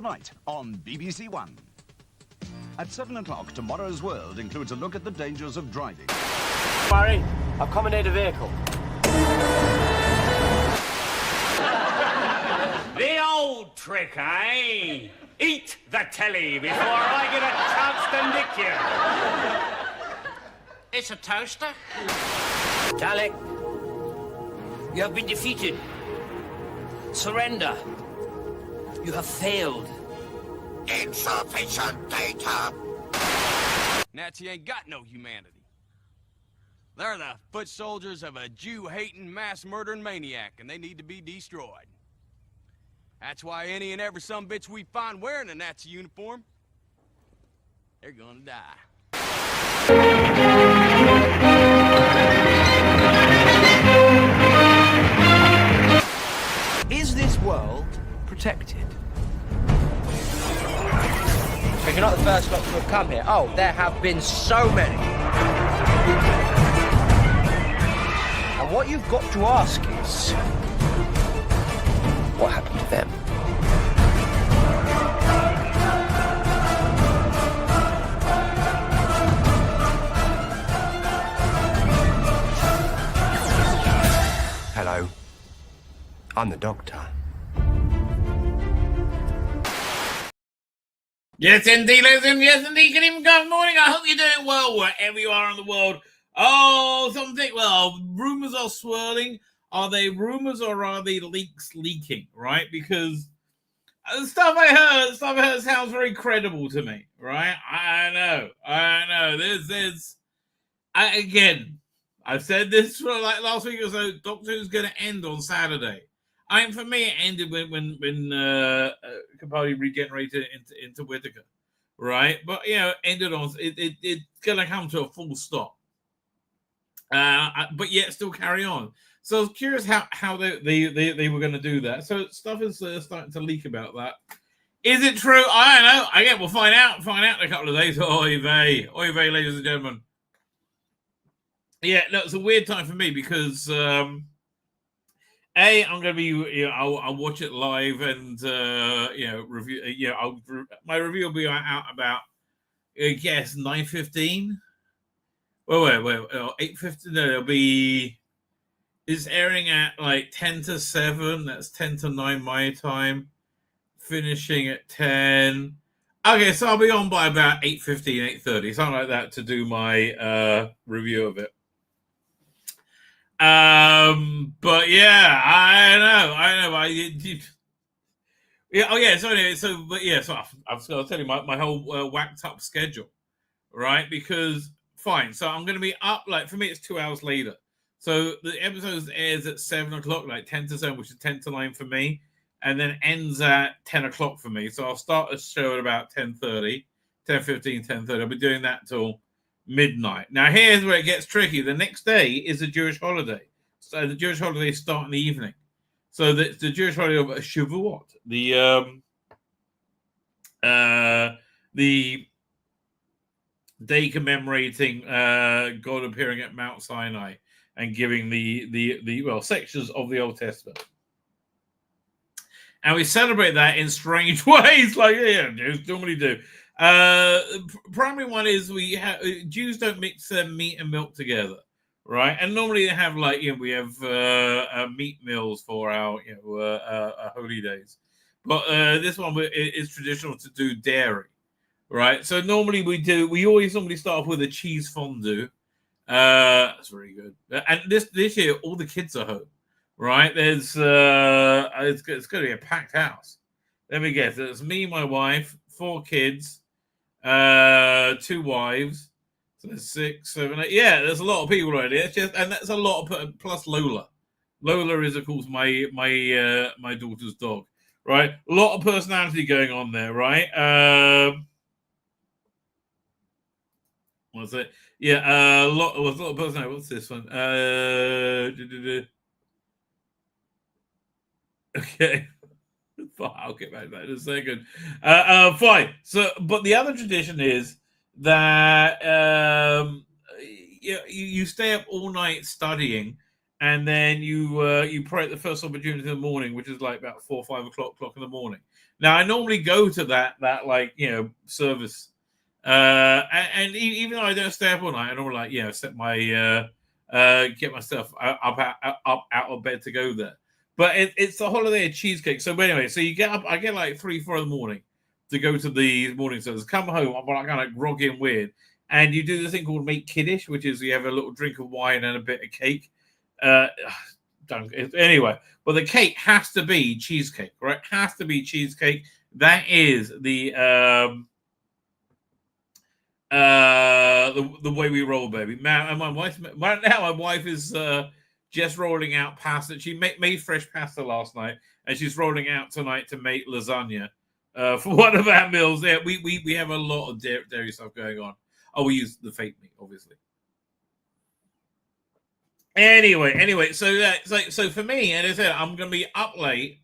tonight on BBC One. At 7 o'clock, Tomorrow's World includes a look at the dangers of driving. Barry, I've commandeered a vehicle. The old trick, eh? Eat the telly before I get a chance to nick you. It's a toaster? Dalek, you have been defeated. Surrender. You have failed. Insufficient data. Nazi ain't got no humanity. They're the foot soldiers of a Jew-hating, mass-murdering maniac, and they need to be destroyed. That's why any and every sumbitch we find wearing a Nazi uniform, they're gonna die. Is this world protected? But you're not the first lot to have come here. Oh, there have been so many. And what you've got to ask is, what happened to them? Hello. I'm the doctor. Yes, indeed, ladies and yes, indeed. Good evening, good morning. I hope you're doing well wherever you are in the world. Oh, something. Well, rumors are swirling. Are they rumors or are they leaks leaking? Right? Because the stuff I heard sounds very credible to me. Right? I know. Again, I've said this for like last week or so. Doctor Who's going to end on Saturday. For me, it ended when Capaldi regenerated into Whittaker, right? But ended on it's gonna come to a full stop, but yet still carry on. So I was curious how they were going to do that. So stuff is starting to leak about that. Is it true? I don't know. Again, we'll find out in a couple of days. Oy vey, ladies and gentlemen. Yeah, no, it's a weird time for me because. I'm going to be, I'll watch it live and, review, my review will be out about, I guess, 9:15. Wait, 8:15, no, it's airing at like 10 to 7, that's 10 to 9 my time, finishing at 10. Okay, so I'll be on by about 8:15, 8:30, something like that to do my review of it. But yeah, I know. I've got to tell you my whole whacked up schedule, right? Because fine, so I'm going to be up, like for me it's 2 hours later. So the episode airs at 7 o'clock, like 10 to 7, which is 10 to 9 for me, and then ends at 10 o'clock for me. So I'll start a show at about 10:30, 10:15, 10:30. I'll be doing that till midnight. Now, here's where it gets tricky. The next day is a Jewish holiday. So the Jewish holidays start in the evening. So the Jewish holiday of Shavuot, the day commemorating God appearing at Mount Sinai and giving the sections of the Old Testament. And we celebrate that in strange ways, like Jews normally do. Primary one is Jews don't mix meat and milk together, right? And normally they have we have meat meals for our holy days, but this one is traditional to do dairy, right? So normally we always start off with a cheese fondue. That's very good. And this year all the kids are home, right? There's it's going to be a packed house. Let me guess. It's me, my wife, 4 kids. 2 wives, so there's 6, 7, 8. Yeah, there's a lot of people already. And that's a lot of plus Lola. Lola is of course my daughter's dog, right? A lot of personality going on there, right? What's it? Yeah, a lot of personality. What's this one? Okay. I'll get back to that in a second. Fine. So, but the other tradition is that you stay up all night studying, and then you pray at the first opportunity in the morning, which is like about 4 or 5 o'clock in the morning. Now I normally go to that like service, and even though I don't stay up all night, I normally like set my get myself up out of bed to go there. But it's the holiday of cheesecake. So anyway, so you get up. I get like 3-4 in the morning to go to the morning service. Come home, I'm like kind of groggy and weird, and you do the thing called make kiddish, which is you have a little drink of wine and a bit of cake. Anyway, but the cake has to be cheesecake, right? Has to be cheesecake. That is the way we roll, baby. Now, and my wife is just rolling out pasta. She made fresh pasta last night, and she's rolling out tonight to make lasagna for one of our meals. There, we have a lot of dairy stuff going on. Oh, we use the fake meat, obviously. Anyway, so for me, and as I said, I'm going to be up late,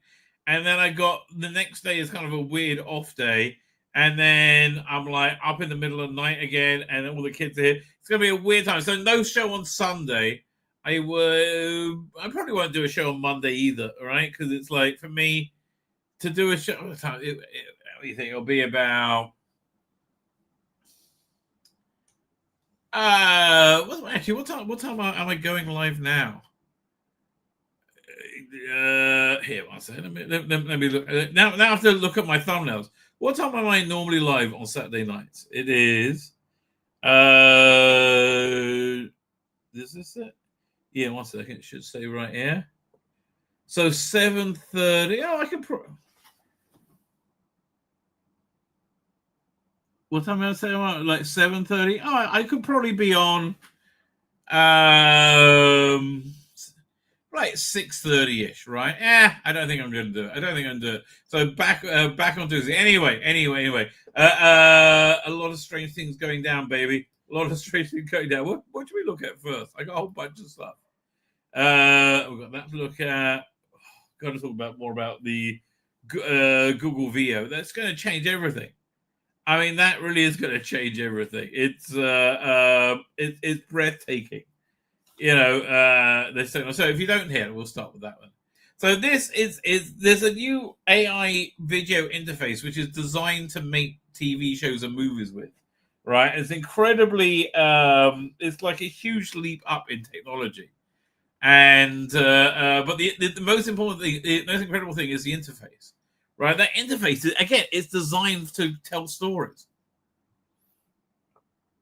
and then I got the next day is kind of a weird off day, and then I'm like up in the middle of the night again, and all the kids are here. It's going to be a weird time. So no show on Sunday. I probably won't do a show on Monday either, all right? Because it's like for me to do a show. What do you think? It'll be about. What time am I going live now? Here, one second. Let me look. Now I have to look at my thumbnails. What time am I normally live on Saturday nights? It is. Is this it? Yeah, one second. It should say right here. So 7:30. Oh, I can. What time am I saying? Like 7:30? Oh, I could probably be on like 6:30-ish, right? I don't think I'm going to do it. So back on Tuesday. Anyway. A lot of strange things going down, baby. A lot of strange things going down. What should we look at first? I got a whole bunch of stuff. We've got that to look at. Got to talk more about the Google VO. That's going to change everything. I mean, that really is going to change everything. It's breathtaking. So if you don't hear it, we'll start with that one. So there's a new AI video interface which is designed to make TV shows and movies with, right? It's incredibly, it's like a huge leap up in technology, and but the most important thing, the most incredible thing is the interface, right? That interface again is designed to tell stories.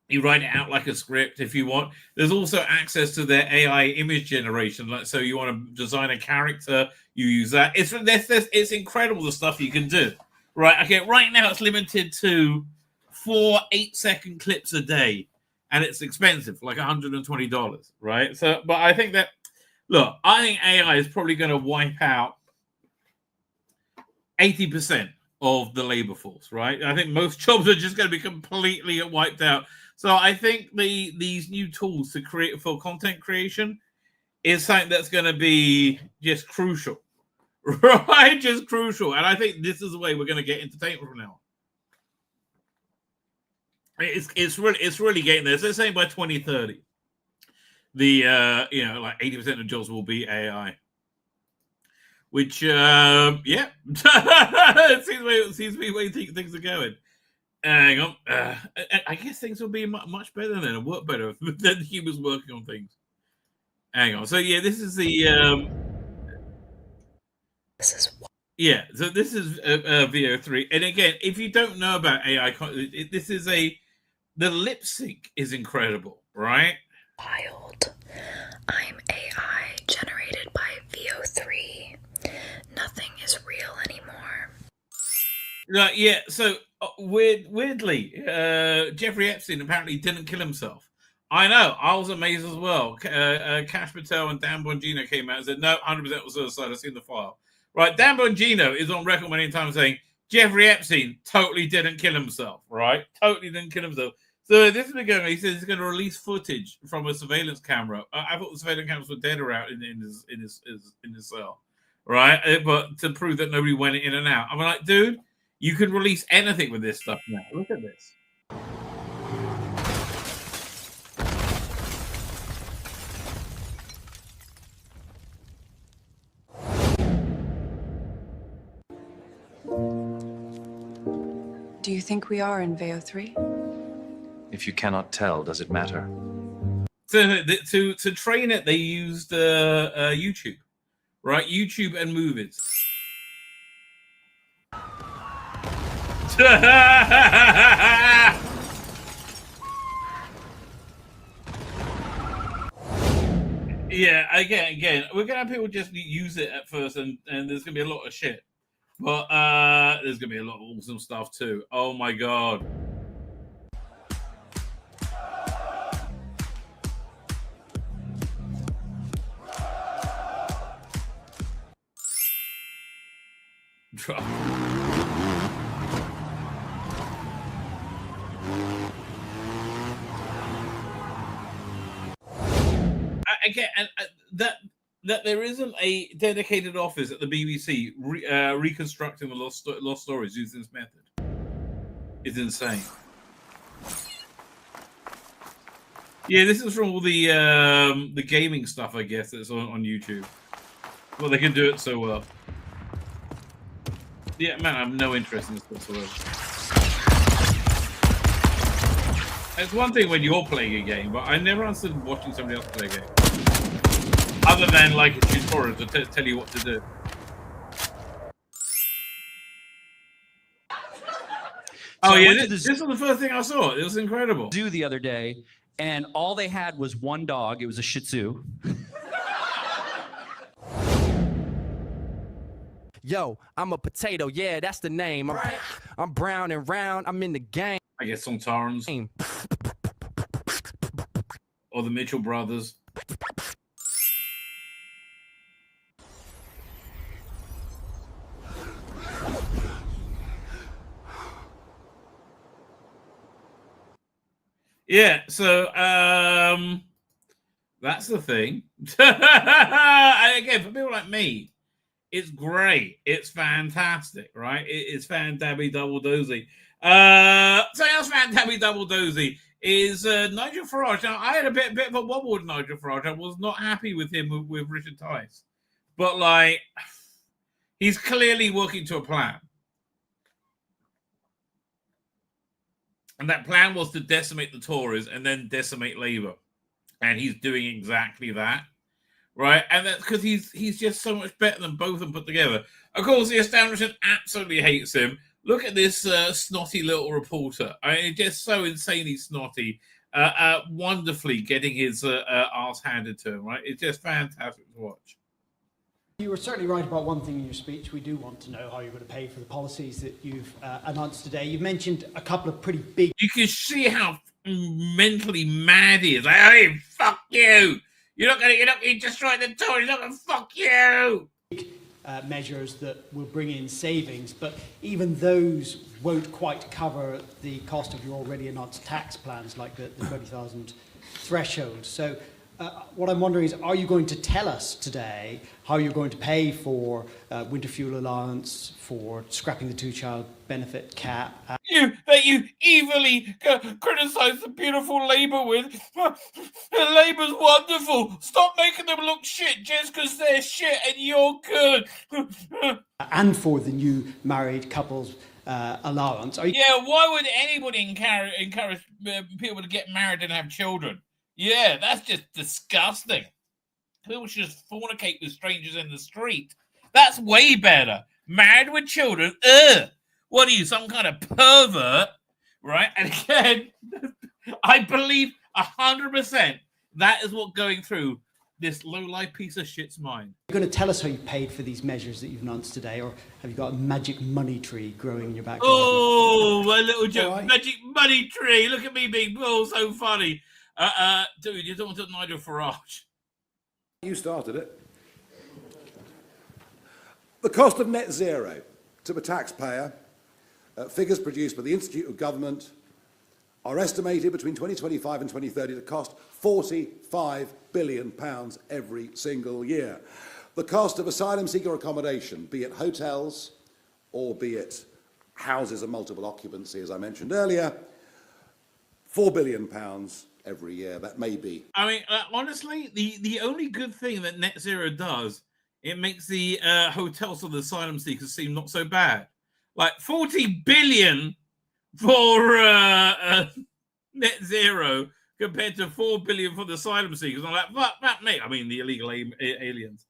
You write it out like a script if you want. There's also access to their AI image generation. Like, so you want to design a character, you use that. It's incredible the stuff you can do. Right. Okay. Right now it's limited to 4 8-second clips a day, and it's expensive, like $120. Right. So, but I think I think AI is probably going to wipe out 80% of the labor force. Right. I think most jobs are just going to be completely wiped out. So I think these new tools to create for content creation is something that's going to be just crucial, right? Just crucial. And I think this is the way we're going to get entertainment from now on. It's really getting there. So they're saying by 2030, the like 80% of jobs will be AI. Which it seems to be the way things are going. Hang on. I guess things will be much better then and work better than humans working on things. Hang on. So yeah, this is the So this is VO3, and again, if you don't know about AI, this is the lip sync is incredible, right? Wild. I'm AI generated by VO3. Nothing is real anymore. Right. Yeah. So. Weirdly, Jeffrey Epstein apparently didn't kill himself. I know. I was amazed as well. Kash Patel and Dan Bongino came out and said, no, 100% was suicide. I've seen the file. Right. Dan Bongino is on record many times saying Jeffrey Epstein totally didn't kill himself. Right. Totally didn't kill himself. So this is going on. He says he's going to release footage from a surveillance camera. I thought the surveillance cameras were dead or out in his cell. Right. But to prove that nobody went in and out. I'm like, dude. You can release anything with this stuff now. Look at this. think we are in Veo 3? If you cannot tell, does it matter? To train it, they used YouTube, right? YouTube and movies. Yeah, again, we're gonna have people just use it at first, and there's gonna be a lot of shit, but there's gonna be a lot of awesome stuff too. Oh my god. Again, and that there isn't a dedicated office at the BBC reconstructing the lost stories using this method is insane. Yeah, this is from all the gaming stuff, I guess, that's on YouTube. Well, they can do it so well. Yeah, man, I have no interest in this whatsoever. It's one thing when you're playing a game, but I never understood watching somebody else play a game. Other than like a tutorial to tell you what to do. Oh yeah, this was the first thing I saw. It was incredible. Zoo the other day, and all they had was one dog. It was a Shih Tzu. Yo, I'm a potato. Yeah, that's the name. I'm brown and round. I'm in the game. I guess some Tarns. Or the Mitchell brothers. Yeah, so that's the thing. Again, for people like me, it's great. It's fantastic, right? It's fan-dabby double-dozy. So else fan-dabby double-dozy is Nigel Farage. Now, I had a bit of a wobble with Nigel Farage. I was not happy with him with Richard Tice. But, like, he's clearly working to a plan. And that plan was to decimate the Tories and then decimate Labour. And he's doing exactly that. Right? And that's because he's just so much better than both of them put together. Of course, the establishment absolutely hates him. Look at this snotty little reporter. I mean, just so insanely snotty. Wonderfully getting his arse handed to him, right? It's just fantastic to watch. You were certainly right about one thing in your speech. We do want to know how you're going to pay for the policies that you've announced today. You've mentioned a couple of pretty big... You can see how mentally mad he is. Like, hey, fuck you! You're not going to destroy the Tories. You're not going to fuck you! Measures that will bring in savings, but even those won't quite cover the cost of your already announced tax plans, like the 20,000 threshold. So what I'm wondering is, are you going to tell us today how you're going to pay for winter fuel allowance, for scrapping the two-child benefit cap? That you evilly criticise the beautiful Labour with. Labour's wonderful. Stop making them look shit just because they're shit and you're good. And for the new married couples allowance. Yeah, why would anybody encourage people to get married and have children? Yeah, that's just disgusting. People should just fornicate with strangers in the street. That's way better. Married with children, ugh. What are you, some kind of pervert? Right? And again, I believe 100% that is what going through this low-life piece of shit's mind. Are you going to tell us how you paid for these measures that you've announced today, or have you got a magic money tree growing in your back garden? Oh, my little joke. Right. Magic money tree. Look at me being so funny. Dude, you're talking to Nigel Farage. You started it. The cost of net zero to the taxpayer, figures produced by the Institute of Government, are estimated between 2025 and 2030 to cost £45 billion every single year. The cost of asylum seeker accommodation, be it hotels or be it houses of multiple occupancy, as I mentioned earlier, £4 billion every year. That may be. I mean, honestly, the only good thing that net zero does, it makes the hotels of the asylum seekers seem not so bad. Like 40 billion, for net zero compared to 4 billion for the asylum seekers. I'm like, fuck me. I mean, the illegal aliens.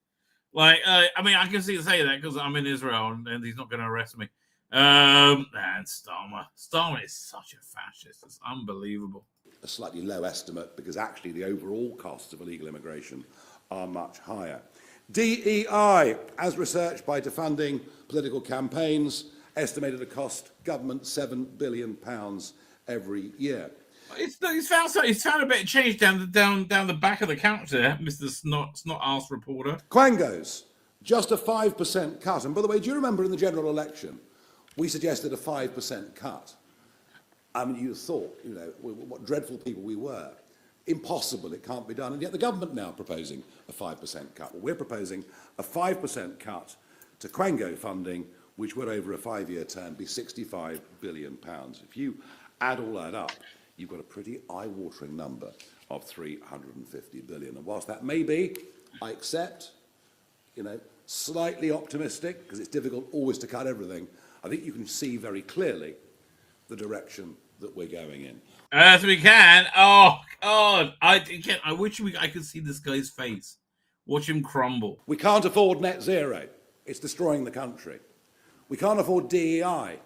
Like, I mean, I can see say that because I'm in Israel and he's not going to arrest me. And Starmer is such a fascist. It's unbelievable. A slightly low estimate because actually the overall costs of illegal immigration are much higher. DEI, as researched by Defunding Political Campaigns, estimated to cost government £7 billion every year. It's found a bit of change down the back of the couch there, Mr. Snot-ass reporter. Quangos, just a 5% cut. And by the way, do you remember in the general election, we suggested a 5% cut? I mean, you thought, you know, what dreadful people we were. Impossible, it can't be done. And yet the government now proposing a 5% cut. Well, we're proposing a 5% cut to Quango funding, which would over a 5-year term be £65 billion. If you add all that up, you've got a pretty eye-watering number of $350 billion. And whilst that may be, I accept, you know, slightly optimistic, because it's difficult always to cut everything, I think you can see very clearly the direction that we're going in. As we can. Oh, God. I wish I could see this guy's face. Watch him crumble. We can't afford net zero. It's destroying the country. We can't afford DEI.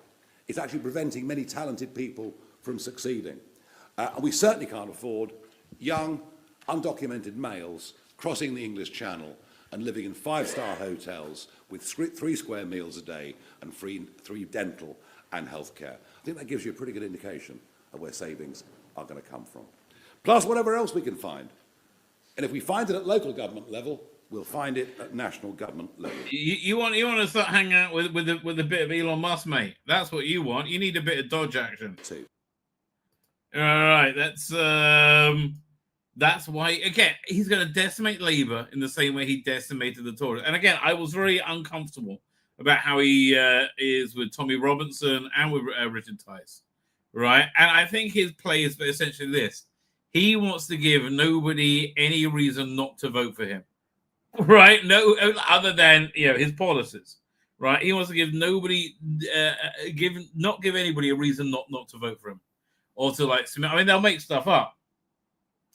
It's actually preventing many talented people from succeeding. And we certainly can't afford young, undocumented males crossing the English Channel and living in 5-star hotels with 3 square meals a day and free dental and healthcare. I think that gives you a pretty good indication of where savings are going to come from. Plus whatever else we can find. And if we find it at local government level, we'll find it at national government level. You want to start hanging out with a bit of Elon Musk, mate. That's what you want. You need a bit of Dodge action. Too. All right, that's why, again, he's going to decimate Labour in the same way he decimated the Tories. And again, I was very uncomfortable about how he is with Tommy Robinson and with Richard Tice, right? And I think his play is essentially this. He wants to give nobody any reason not to vote for him, right? No, other than, you know, his policies, right? He wants to give nobody, not give anybody a reason not to vote for him. Or to like, I mean, they'll make stuff up.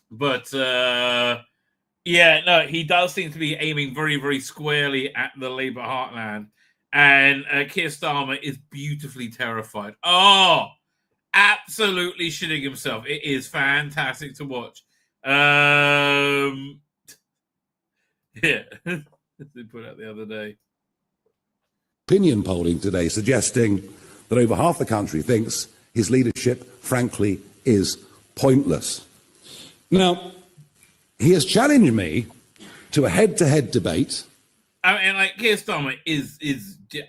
But, yeah, no, he does seem to be aiming very, very squarely at the Labour heartland. And Keir Starmer is beautifully terrified. Oh, absolutely shitting himself. It is fantastic to watch. Yeah. They put out the other day. Opinion polling today suggesting that over half the country thinks his leadership, frankly, is pointless. Now, he has challenged me to a head-to-head debate. I mean, like, Keir Starmer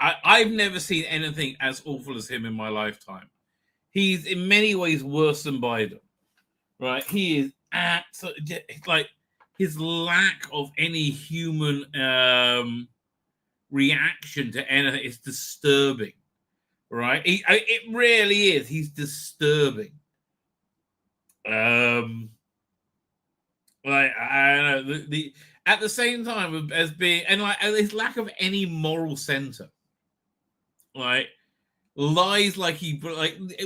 I've never seen anything as awful as him in my lifetime. He's in many ways worse than Biden, right? He is absolutely, like, his lack of any human reaction to anything is disturbing. Right, it really is. He's disturbing. Like, I don't know, the at the same time as being, and like his lack of any moral center, like lies like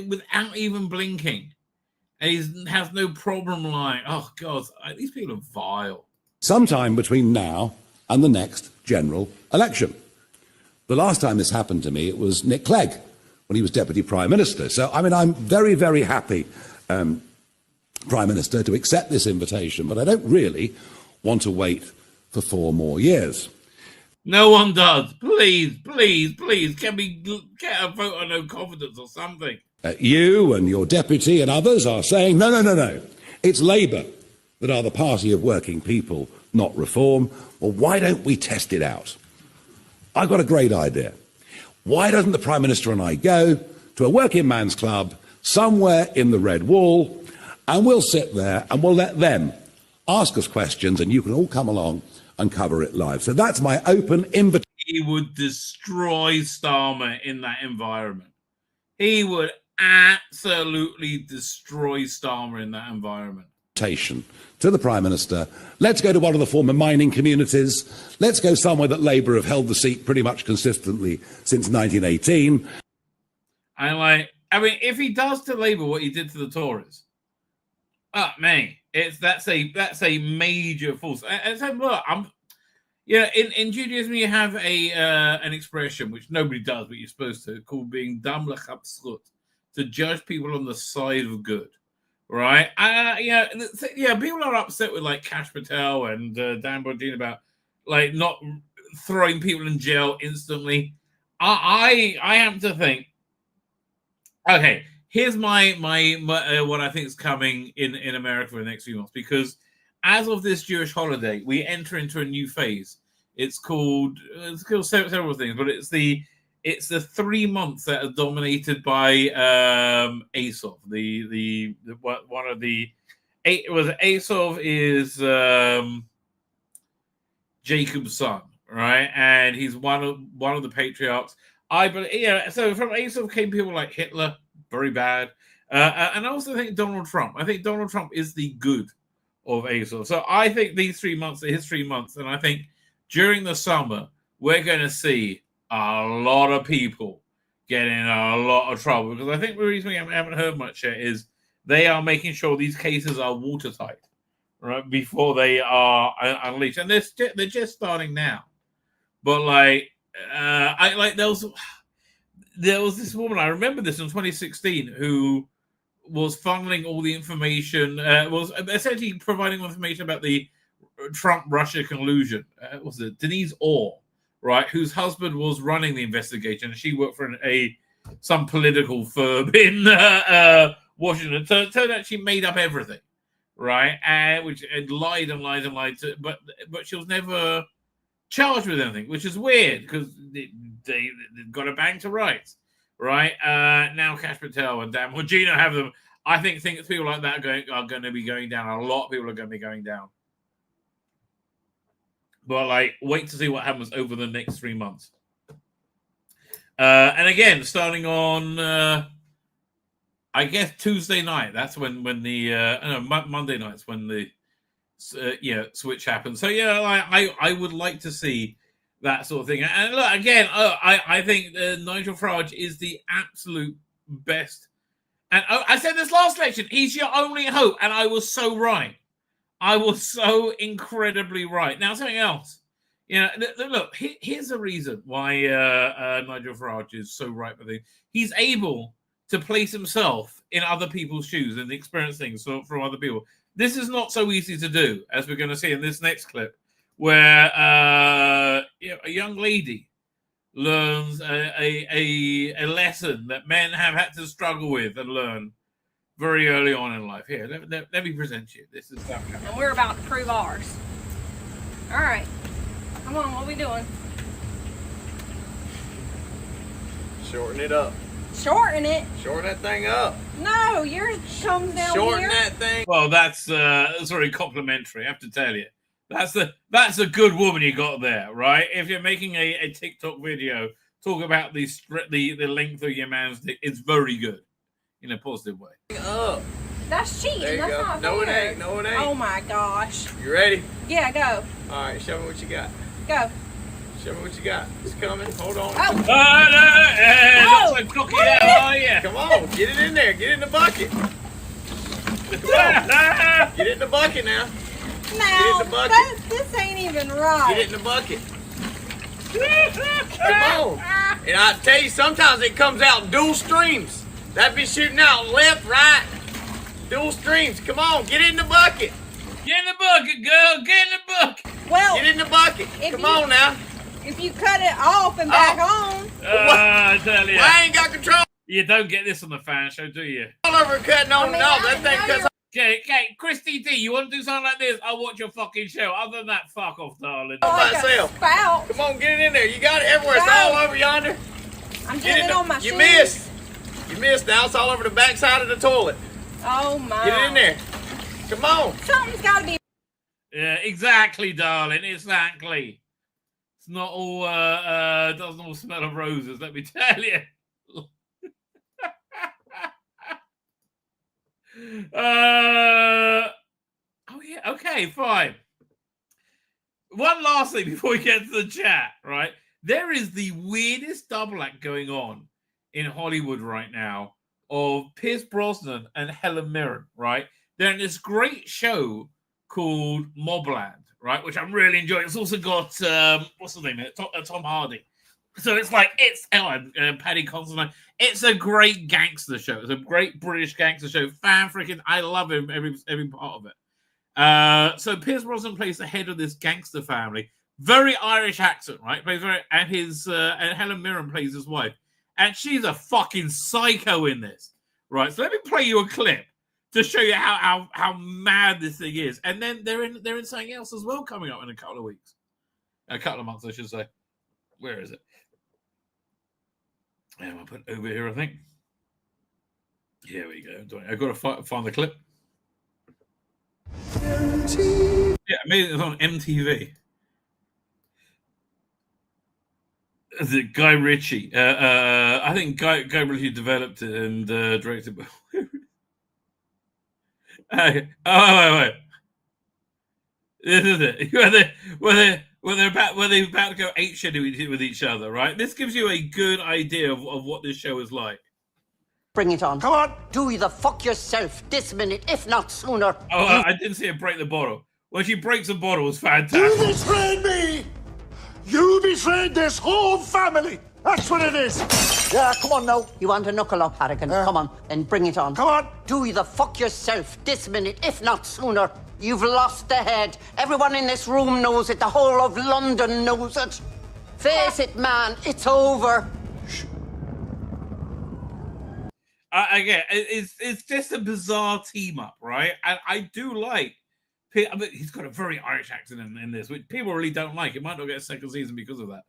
without even blinking, and he has no problem lying. Oh God, these people are vile. Sometime between now and the next general election. The last time this happened to me, it was Nick Clegg, when he was Deputy Prime Minister. So, I mean, I'm very, very happy, Prime Minister, to accept this invitation, but I don't really want to wait for 4 more years. No one does. Please, please, please, can we get a vote on no confidence or something? You and your deputy and others are saying, no. It's Labour that are the party of working people, not Reform. Well, why don't we test it out? I've got a great idea. Why doesn't the Prime Minister and I go to a working man's club somewhere in the Red Wall, and we'll sit there and we'll let them ask us questions, and you can all come along and cover it live. So that's my open invitation. He would destroy Starmer in that environment. He would absolutely destroy Starmer in that environment. To the Prime Minister, let's go to one of the former mining communities. Let's go somewhere that Labour have held the seat pretty much consistently since 1918. And like, I mean, if he does to Labour what he did to the Tories, man, that's a major force. And so look, in Judaism you have an expression which nobody does, but you're supposed to, called being dam l'chapsut, to judge people on the side of good, right? People are upset with like Kash Patel and Dan Bongino about like not throwing people in jail instantly. I happen to think, okay, here's my what I think is coming in America for the next few months, because as of this Jewish holiday, we enter into a new phase. It's called several things, but it's the 3 months that are dominated by Asov. The one of the Asov is Jacob's son, right? And he's one of the patriarchs. So from Asov came people like Hitler, very bad, and I also think Donald Trump. I think Donald Trump is the good of Asov. So I think these 3 months are his 3 months, and I think during the summer we're going to see a lot of people get in a lot of trouble, because I think the reason we haven't heard much yet is they are making sure these cases are watertight, right, before they are unleashed, and they're just starting now. But there was this woman, I remember this in 2016, who was funneling all the information, was essentially providing information about the Trump-Russia collusion. Was it Denise Orr, right, whose husband was running the investigation, and she worked for some political firm in Washington. Turned out she made up everything, right, and lied, but she was never charged with anything, which is weird because they got a bang to rights, right? Now Kash Patel and Dan Bongino have them. I think people like that are going to be going down. A lot of people are going to be going down. But wait to see what happens over the next 3 months. And again, starting on, I guess Tuesday night. That's when the Monday nights when the switch happens. So I would like to see that sort of thing. And look, again, I think Nigel Farage is the absolute best. And I said this last election, he's your only hope, and I was so right. I was so incredibly right. Now, something else. Look, here's a reason why Nigel Farage is so right with it. He's able to place himself in other people's shoes and experience things from other people. This is not so easy to do, as we're going to see in this next clip, where a young lady learns a lesson that men have had to struggle with and learn very early on in life. Here, let me present you. This is that. And we're about to prove ours. All right. Come on, what are we doing? Shorten it up. Shorten it? Shorten that thing up. No, yours comes down Shorten here. that thing. Well, that's very complimentary, I have to tell you. That's a good woman you got there, right? If you're making a TikTok video, talk about the length of your man's dick. It's very good in a positive way. Up. That's cheating. There you That's go. not No, fair. it ain't. No, it ain't. Oh my gosh. You ready? Yeah, go. All right, show me what you got. Go. Show me what you got. It's coming. Hold on. Oh. Not so cocky now, are you? Come on, get it in there. Get it in the bucket. Come on. Get it in the bucket now. No, Get it in the bucket. this ain't even right. Get it in the bucket. Come on. And I tell you, sometimes it comes out in dual streams. That be shooting out left, right, dual streams. Come on, get it in the bucket. Get in the bucket, girl. Get in the bucket. Well, get in the bucket. Come on now. If you cut it off and back on. I tell you. I ain't got control. You don't get this on the fan show, do you? All over cutting on and off. That thing cuts. Okay, Christy D, you want to do something like this? I'll watch your fucking show. Other than that, fuck off, darling. By myself. Spout. Come on, get it in there. You got it everywhere. It's all over yonder. I'm getting it on my shoes. You missed. You missed. Now it's all over the back side of the toilet. Oh my. Get it in there. Come on. Something's got to be. Yeah, exactly, darling. Exactly. It's not all, doesn't all smell of roses, let me tell you. Oh, yeah, okay, fine. One last thing before we get to the chat, right? There is the weirdest double act going on in Hollywood right now of Pierce Brosnan and Helen Mirren, right? They're in this great show called Mobland, right? Which I'm really enjoying. It's also got, what's the name? Tom Hardy. So it's like, Paddy Considine. It's a great gangster show. It's a great British gangster show. I love him, every part of it. So Pierce Brosnan plays the head of this gangster family. Very Irish accent, right? And Helen Mirren plays his wife. And she's a fucking psycho in this, right? So let me play you a clip to show you how mad this thing is. And then they're in something else as well coming up in a couple of weeks. A couple of months, I should say. Where is it? I'll put it over here, I think. Here we go. I've got to find the clip. Yeah, amazing. It's on MTV. The Guy Ritchie. I think Guy Ritchie developed it and directed it. Wait. This is it. Where they're about to go apeshit with each other, right? This gives you a good idea of what this show is like. Bring it on. Come on. Do the fuck yourself this minute, if not sooner. Oh, I didn't see her break the bottle. When she breaks the bottle, it's fantastic. You betrayed me! You betrayed this whole family! That's what it is! Yeah, come on now. You want a knuckle up, Harrigan? Come on, and bring it on. Come on. Do the fuck yourself this minute, if not sooner. You've lost the head. Everyone in this room knows it. The whole of London knows it. Face it, man. It's over. Again, it's just a bizarre team up, right? And I do like. I mean, he's got a very Irish accent in this, which people really don't like. It might not get a second season because of that.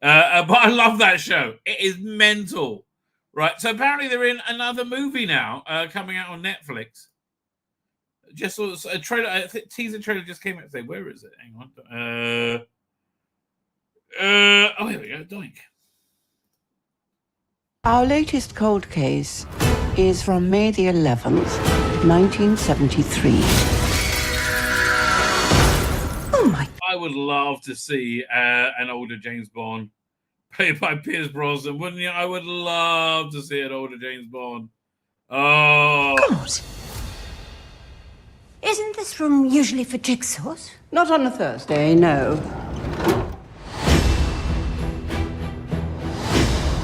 But I love that show. It is mental, right? So apparently they're in another movie now, coming out on Netflix. Just saw a trailer. I think teaser trailer just came out today. Where is it? Hang on. Oh, here we go. Doink. Our latest cold case is from May the 11th, 1973. I would love to see an older James Bond played by Pierce Brosnan, wouldn't you? I would love to see an older James Bond. Oh. God. Isn't this room usually for jigsaws? Not on a Thursday, no.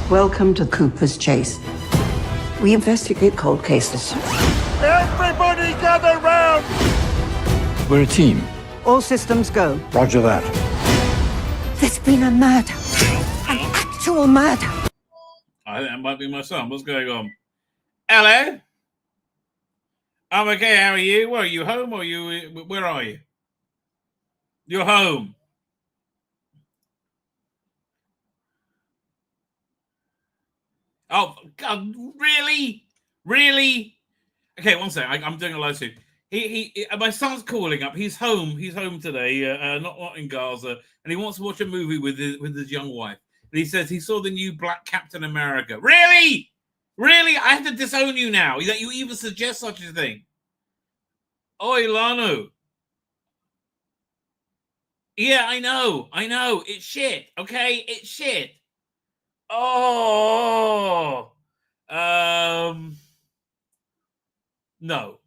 Welcome to Cooper's Chase. We investigate cold cases. Everybody gather round! We're a team. All systems go. Roger that. There's been a murder. An actual murder. I think that might be my son. What's going on? Hello? I'm okay. How are you? Where are you? Home or where are you? You're home. Oh, God, really? Really? Okay, one second. I'm doing a live stream. My son's calling up. He's home. He's home today, not in Gaza, and he wants to watch a movie with his young wife. And he says he saw the new Black Captain America. Really? Really? I have to disown you now. That you even suggest such a thing. Oi, Lano. Yeah, I know. It's shit. Okay, it's shit. Oh. No.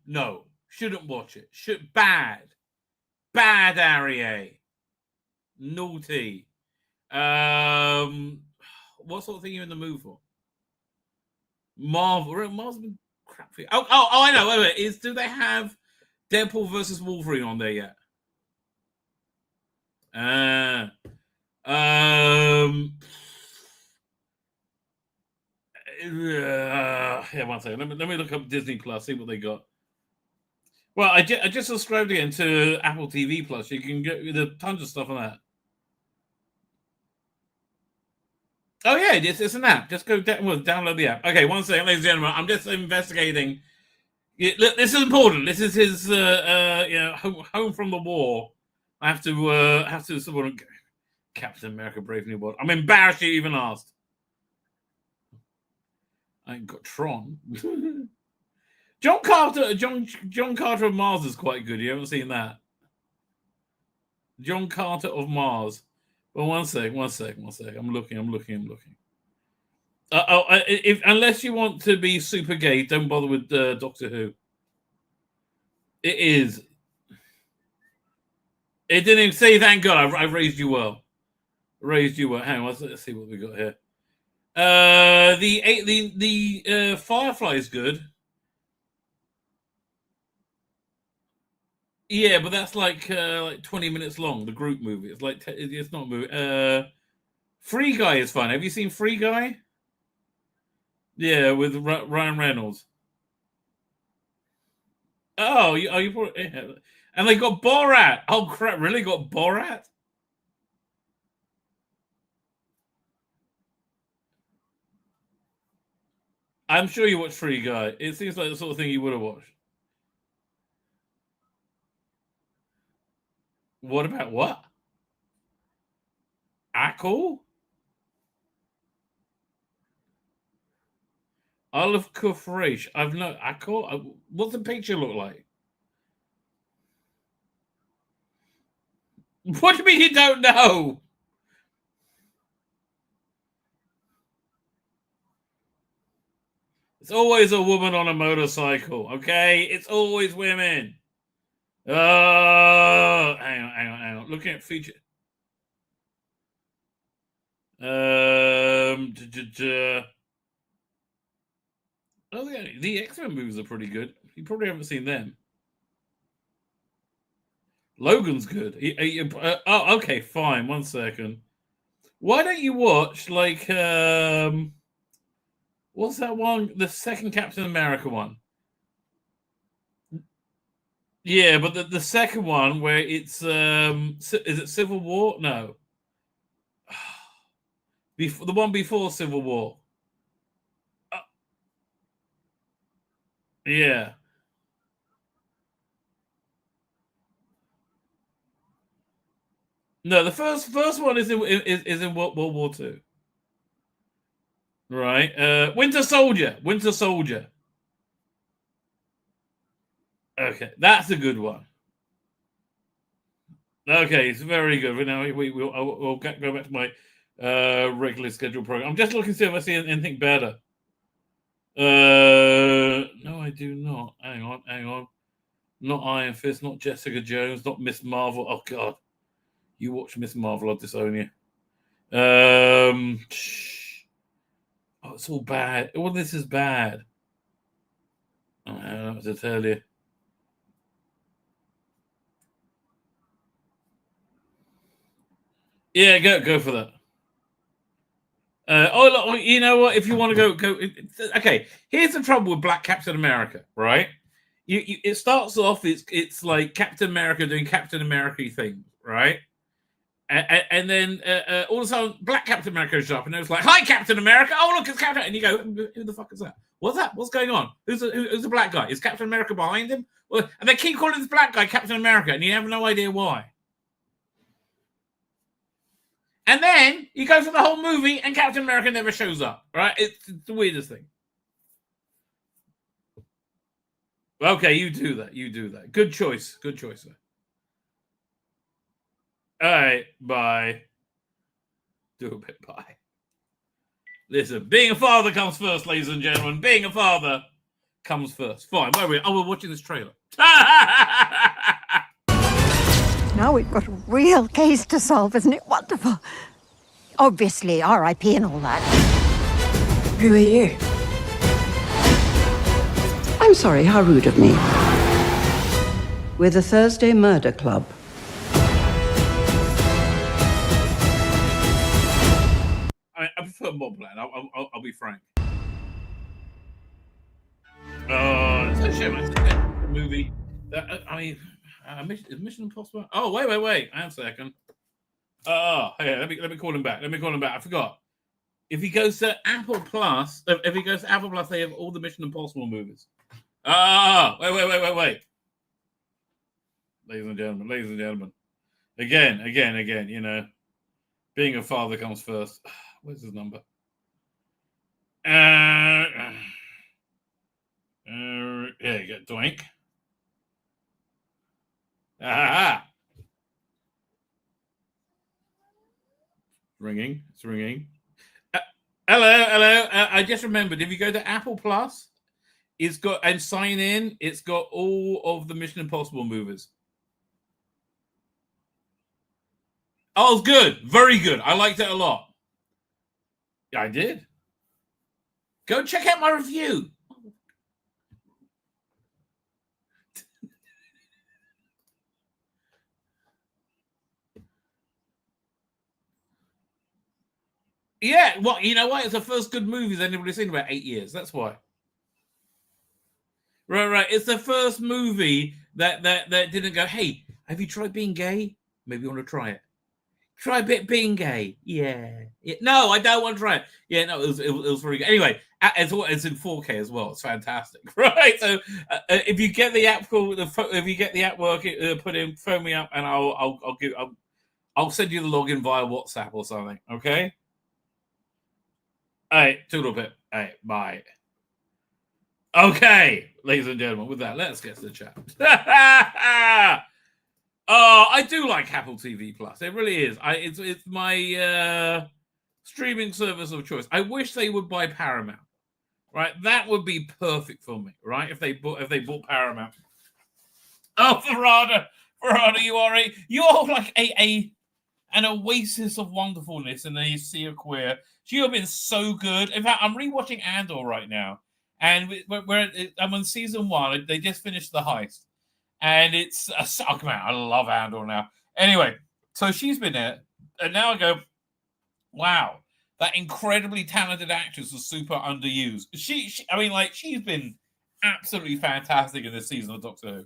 Shouldn't watch it. Bad, Arié. Naughty. What sort of thing are you in the mood for? Marvel's been crap for you. Oh, I know. Wait. Do they have Deadpool versus Wolverine on there yet? Yeah, one second. Let me look up Disney Plus, see what they got. Well, I just subscribed again to Apple TV Plus. You can get tons of stuff on that. Oh yeah, it's an app. Just go download the app. Okay, one second, ladies and gentlemen. I'm just investigating. Look, this is important. This is his home from the war. I have to support Captain America: Brave New World. I'm embarrassed you even asked. I ain't got Tron. John Carter of Mars is quite good. You haven't seen that? John Carter of Mars. Well, one sec. I'm looking. Unless you want to be super gay, don't bother with Doctor Who. It is. It didn't even say thank God. I raised you well. Raised you well. Hang on, let's see what we got here. The Firefly is good. Yeah, but that's like 20 minutes long. The group movie. It's like it's not a movie. Free Guy is fun. Have you seen Free Guy? Yeah, with Ryan Reynolds. Oh, you brought, yeah. And they got Borat. Oh crap! Really got Borat? I'm sure you watched Free Guy. It seems like the sort of thing you would have watched. What about what? Ackle? Olive Kufresh. I've no Ackle. What's the picture look like? What do you mean you don't know? It's always a woman on a motorcycle, okay? It's always women. Oh, hang on. Looking at feature. Oh, the X-Men movies are pretty good. You probably haven't seen them. Logan's good. Oh, okay, fine. 1 second. Why don't you watch like what's that one? The second Captain America one. Yeah, but the second one where it's is it Civil War? No. Before the one before Civil War. Yeah. No, the first one is in World War II. Right. Winter Soldier. Okay, that's a good one. Okay, it's very good. Now we'll go back to my regularly scheduled program. I'm just looking to see if I see anything better. No, I do not. Hang on. Not Iron Fist, not Jessica Jones, not Miss Marvel. Oh God, you watch Miss Marvel, I'll disown you. Oh, it's all bad. All this is bad. I don't know what to tell you. Yeah, go for that. Look, you know what? If you want to go. Okay, here's the trouble with Black Captain America, right? It starts off. It's like Captain America doing Captain America things, right? And then all of a sudden, Black Captain America shows up, and it's like, "Hi, Captain America! Oh, look, it's Captain!" And you go, "Who the fuck is that? What's that? What's going on? Who's the black guy? Is Captain America behind him?" Well, and they keep calling this black guy Captain America, and you have no idea why. And then you go through the whole movie, and Captain America never shows up. Right? It's the weirdest thing. Okay, you do that. Good choice, sir. All right, bye. Do a bit, bye. Listen, being a father comes first, ladies and gentlemen. Being a father comes first. Fine, where are we? Oh, we're watching this trailer. Now we've got a real case to solve, isn't it wonderful? Obviously, R.I.P. and all that. Who are you? I'm sorry, how rude of me. We're the Thursday Murder Club. I prefer Mobland. I'll be frank. It's a shame. It's a movie. Is Mission Impossible? Oh, wait. Hang on a second. Hey, let me call him back. I forgot. If he goes to Apple Plus, they have all the Mission Impossible movies. Wait. Ladies and gentlemen. Again, you know, being a father comes first. Where's his number? Here you go, doink. It's ringing. Hello. I just remembered, if you go to Apple Plus, it's got, and sign in, it's got all of the Mission Impossible movies. Oh, it's good. Very good. I liked it a lot. Yeah, I did. Go check out my review. Yeah, well, you know what? It's the first good movie that anybody's seen in about 8 years. That's why. Right. It's the first movie that didn't go, hey, have you tried being gay? Maybe you want to try it. Try a bit being gay. Yeah. No, I don't want to try it. Yeah, no, it was very good. Anyway, it's in 4K as well. It's fantastic, right? So if you get the app working, phone me up, and I'll send you the login via WhatsApp or something. Okay. All right, toodle bit. All right, bye. Okay, ladies and gentlemen, with that, let's get to the chat. I do like Apple TV Plus. It really is. It's my streaming service of choice. I wish they would buy Paramount. Right, that would be perfect for me. Right, if they bought Paramount. Oh, Farada, you're like an oasis of wonderfulness in the sea of queer. You have been so good. In fact, I'm rewatching Andor right now, and I'm on season 1. They just finished the heist, and it's oh man, I love Andor now. Anyway, so she's been there, and now I go, wow, that incredibly talented actress was super underused. She's been absolutely fantastic in this season of Doctor Who.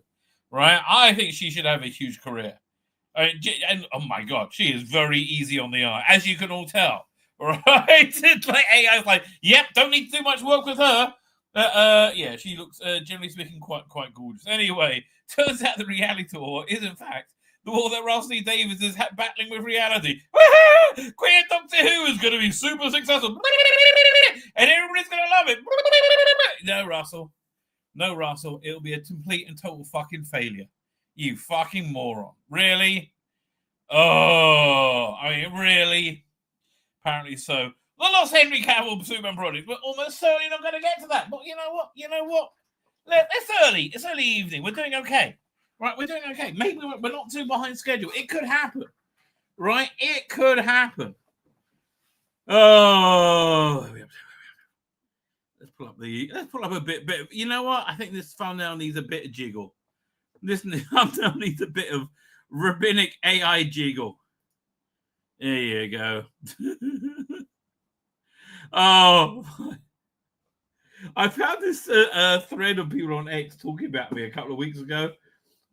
Right, I think she should have a huge career. And oh my god, she is very easy on the eye, as you can all tell. Right, it's like AI's like, yep, don't need to do much work with her. Yeah, she looks generally speaking quite gorgeous. Anyway, turns out the reality war is in fact the war that Russell Davies is battling with reality. Queer Doctor Who is going to be super successful, and everybody's going to love it. No, Russell, it'll be a complete and total fucking failure. You fucking moron. Really? Oh, I mean, really? Apparently so. The Lost Henry Cavill Superman project, we're almost certainly not going to get to that. But you know what? It's early. It's early evening. We're doing okay. Right, we're doing okay. Maybe we're not too behind schedule. It could happen. Right? It could happen. Oh, let's pull up a bit. You know what? I think this thumbnail needs a bit of jiggle. This thumbnail needs a bit of rabbinic AI jiggle. There you go. Oh, I found this thread of people on X talking about me a couple of weeks ago.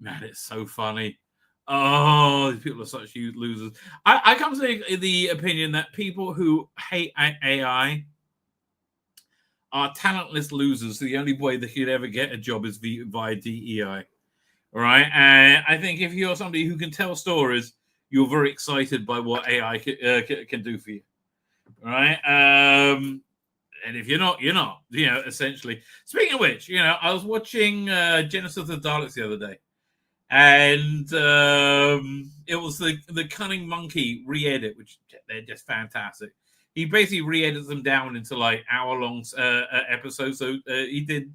Man, it's so funny. Oh, these people are such huge losers. I come to the opinion that people who hate AI are talentless losers. The only way they could ever get a job is via DEI. All right, and I think if you're somebody who can tell stories, you're very excited by what AI can do for you. All right, and if you're not, you're not. Essentially. Speaking of which, I was watching Genesis of the Daleks the other day, and it was the Cunning Monkey re-edit, which they're just fantastic. He basically re-edits them down into like hour-long episodes. So he did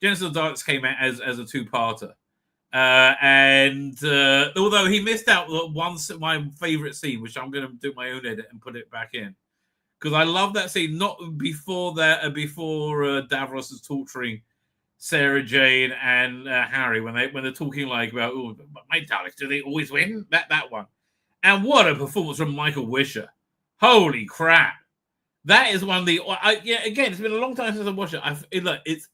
Genesis of the Daleks came out as a two-parter. And although he missed out my favorite scene, which I'm going to do my own edit and put it back in, because I love that scene. Not before Davros is torturing Sarah Jane and Harry when they're talking like about, oh, my Daleks, do they always win? That one. And what a performance from Michael Wisher! Holy crap! That is one of the. Again, it's been a long time since I watched it.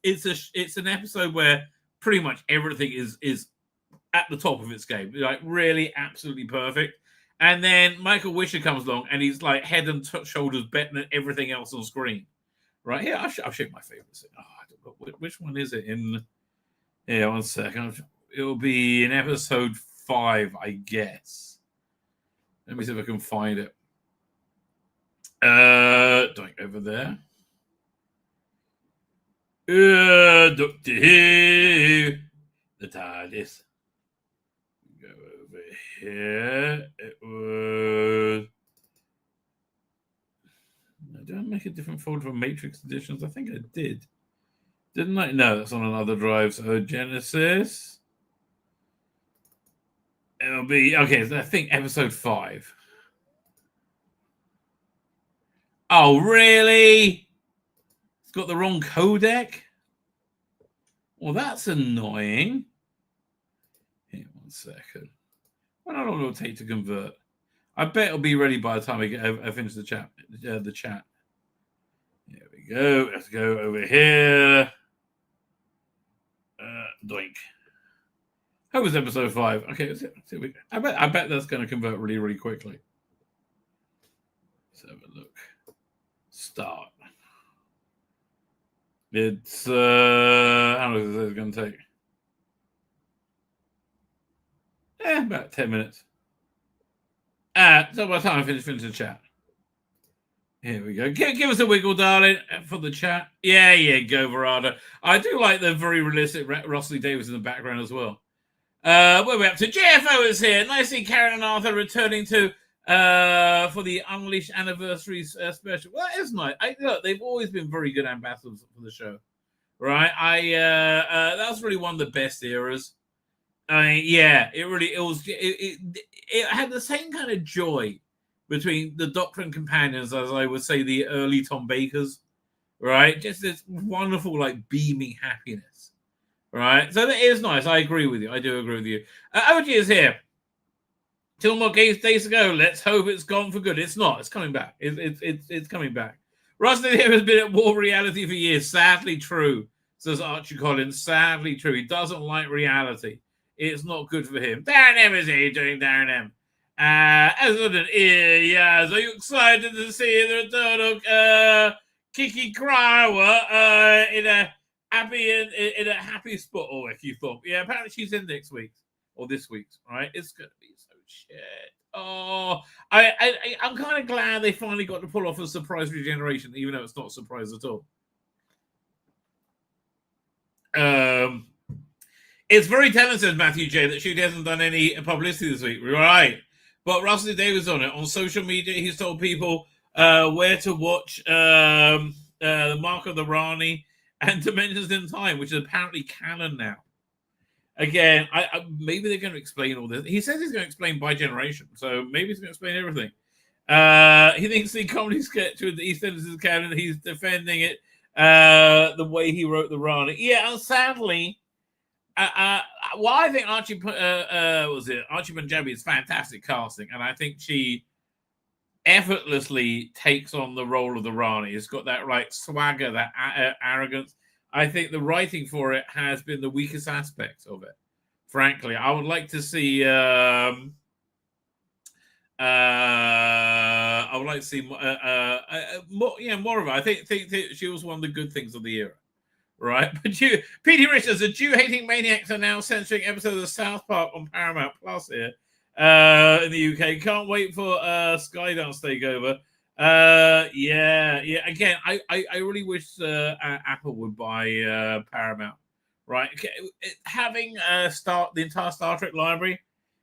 It's an episode where pretty much everything is at the top of its game, like really absolutely perfect. And then Michael Wisher comes along and he's like head and shoulders better than everything else on screen. Right here, I'll show you my favorites. Which one is it in? Yeah, 1 second. It'll be in episode 5, I guess. Let me see if I can find it. Don't go over there. Doctor Who, the TARDIS. Go over here. It was. Did I make a different folder for Matrix editions? I think I did. Didn't I? No, that's on another drive. So Genesis. It'll be okay. I think episode 5. Oh, really? It's got the wrong codec. Well, that's annoying. Here, 1 second. Well, how long will it take to convert? I bet it'll be ready by the time I finish the chat. The chat. Here we go. Let's go over here. Doink. How was episode 5? Okay, I bet that's going to convert really, really quickly. Let's have a look. Start. It's how long is this going to take? About 10 minutes. So by the time I finish the chat. Here we go. Give us a wiggle, darling, for the chat. Yeah, go, Verada. I do like the very realistic Rossley Davis in the background as well. Where are we up to? JFO is here. Nice to see Karen and Arthur returning to for the Unleashed anniversary special. Well, that is nice. Look, they've always been very good ambassadors for the show, right? That's really one of the best eras. Yeah, it had the same kind of joy between the Doctor and companions as I would say the early Tom Bakers, right? Just this wonderful, like, beaming happiness, right? So that is nice. I agree with you. I do agree with you. OG is here. 2 more days to go. Let's hope it's gone for good. It's not. It's coming back. It's coming back. Rustin here has been at war reality for years. Sadly true, says Archie Collins. Sadly true. He doesn't like reality. It's not good for him. Darren M is here doing Darren M. As an yes, are you excited to see the return of Kiki Krawa in a happy spot? Or if you thought, yeah, apparently she's in next week's or this week's, right? It's gonna be so shit. Oh, I'm kind of glad they finally got to pull off a surprise regeneration, even though it's not a surprise at all. It's very telling, says Matthew J, that Shooty hasn't done any publicity this week. Right. But Russell Davis on it. On social media, he's told people where to watch the Mark of the Rani and Dimensions in Time, which is apparently canon now. Again, maybe they're going to explain all this. He says he's going to explain by generation, so maybe he's going to explain everything. He thinks the comedy sketch with the EastEnders is canon. He's defending it the way he wrote the Rani. Yeah, and sadly... well, I think Archie Punjabi is fantastic casting, and I think she effortlessly takes on the role of the Rani. It's got that right swagger, that arrogance. I think the writing for it has been the weakest aspect of it. Frankly, I would like to see. I would like to see more of it. I think she was one of the good things of the era. Right, but P.D. Richards, the Jew-hating maniacs are now censoring episodes of South Park on Paramount Plus here in the UK. Can't wait for Skydance takeover. Yeah. Again, I really wish Apple would buy Paramount. Right, having the entire Star Trek library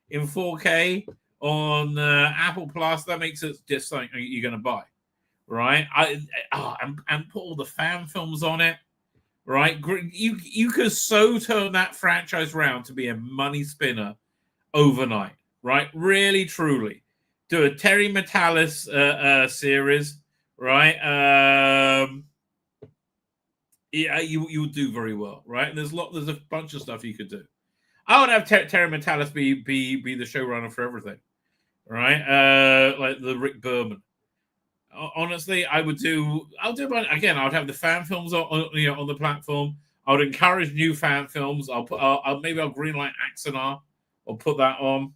in 4K on Apple Plus, that makes it just something you're going to buy, right? And put all the fan films on it. Right, you could so turn that franchise round to be a money spinner overnight. Right, really, truly, do a Terry Metalis series. Right, yeah, you'll do very well. Right, and there's a bunch of stuff you could do. I would have Terry Metalis be the showrunner for everything. Right, like the Rick Berman. Honestly, I'll do again. I would have the fan films on the platform. I would encourage new fan films. I'll greenlight Axanar. I'll put that on.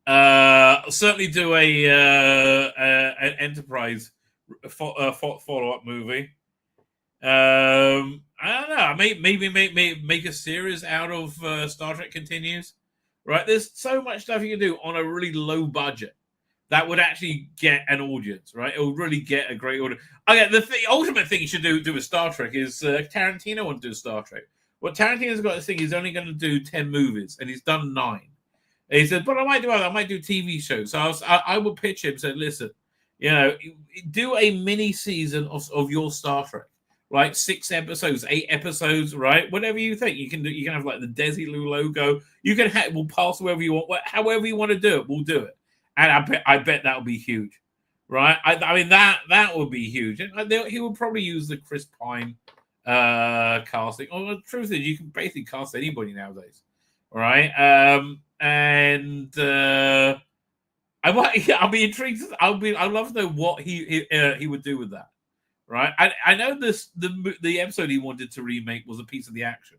I'll certainly do an Enterprise follow-up movie. I don't know. Maybe make a series out of Star Trek Continues. Right? There's so much stuff you can do on a really low budget. That would actually get an audience, right? It would really get a great audience. Okay, the ultimate thing you should do with Star Trek is Tarantino want to do Star Trek. Well, Tarantino's got this thing, he's only going to do 10 movies, and he's done 9. And he said, but I might do TV shows. So I would pitch him, say, listen, You know, do a mini season of your Star Trek, right? 6 episodes, 8 episodes, right? Whatever you think. You can do. You can have like the Desilu logo. You can have. We'll pass whoever you want. However you want to do it, we'll do it. And I bet that'll be huge, right? I mean that would be huge. He would probably use the Chris Pine casting. Well, the truth is, you can basically cast anybody nowadays, right? I'll be intrigued. I'd love to know what he would do with that, right? I know the episode he wanted to remake was a piece of the action,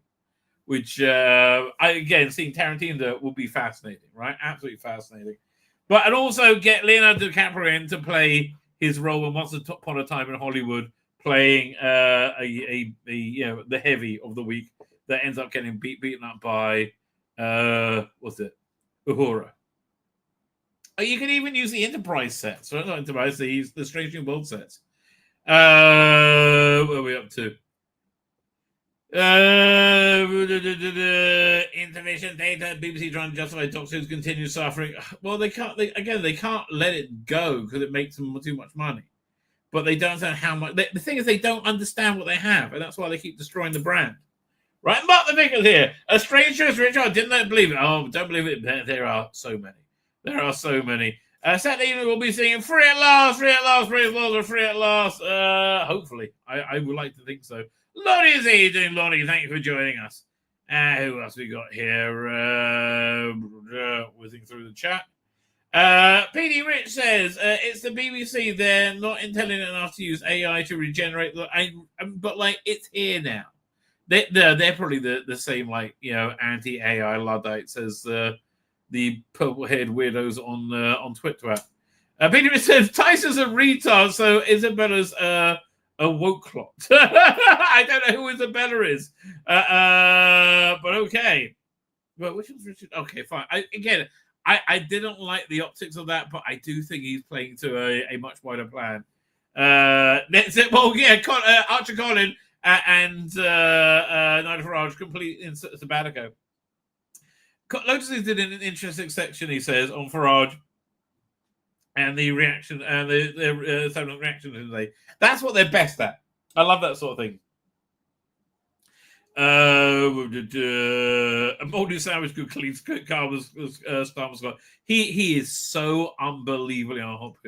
which again, seeing Tarantino do it will be fascinating, right? Absolutely fascinating. But and also get Leonardo DiCaprio in to play his role in Once Upon a Time in Hollywood, playing the heavy of the week that ends up getting beaten up by what's it, Uhura. You can even use the Enterprise sets, right? Not Enterprise, the Strange New World sets. What are we up to? Intermission data. BBC trying to justify Doctor Who's continued suffering. Well, they can't. They can't let it go because it makes them too much money. But they don't understand how much. The thing is, they don't understand what they have, and that's why they keep destroying the brand. Right, Mark the Vickers here. A strange choice, Richard. Didn't believe it. Oh, don't believe it. There are so many. There are so many. Saturday evening we'll be singing Free at Last, Free at Last, praise Lord, Free at Last. Hopefully. I would like to think so. Lonnie Z doing Lonnie, thank you for joining us. Who else we got here? Whizzing through the chat. PD Rich says, it's the BBC, they're not intelligent enough to use AI to regenerate but like it's here now. They're probably the same like anti-AI Luddites as the purple-haired weirdos on Twitter. Peter says Tyson's a retard, so Isabella's a woke clot. I don't know who Isabella is, but okay. But which one's Richard? Okay, fine. I didn't like the optics of that, but I do think he's playing to a much wider plan. That's it. Well, yeah, Archie Colin and Nigel Farage complete in sabbatical. Lotus did an interesting section, he says, on Farage and the reaction and the silent reaction today. That's what they're best at. I love that sort of thing. Moldy Savage could clean Carl was Scott. He is so unbelievably on top.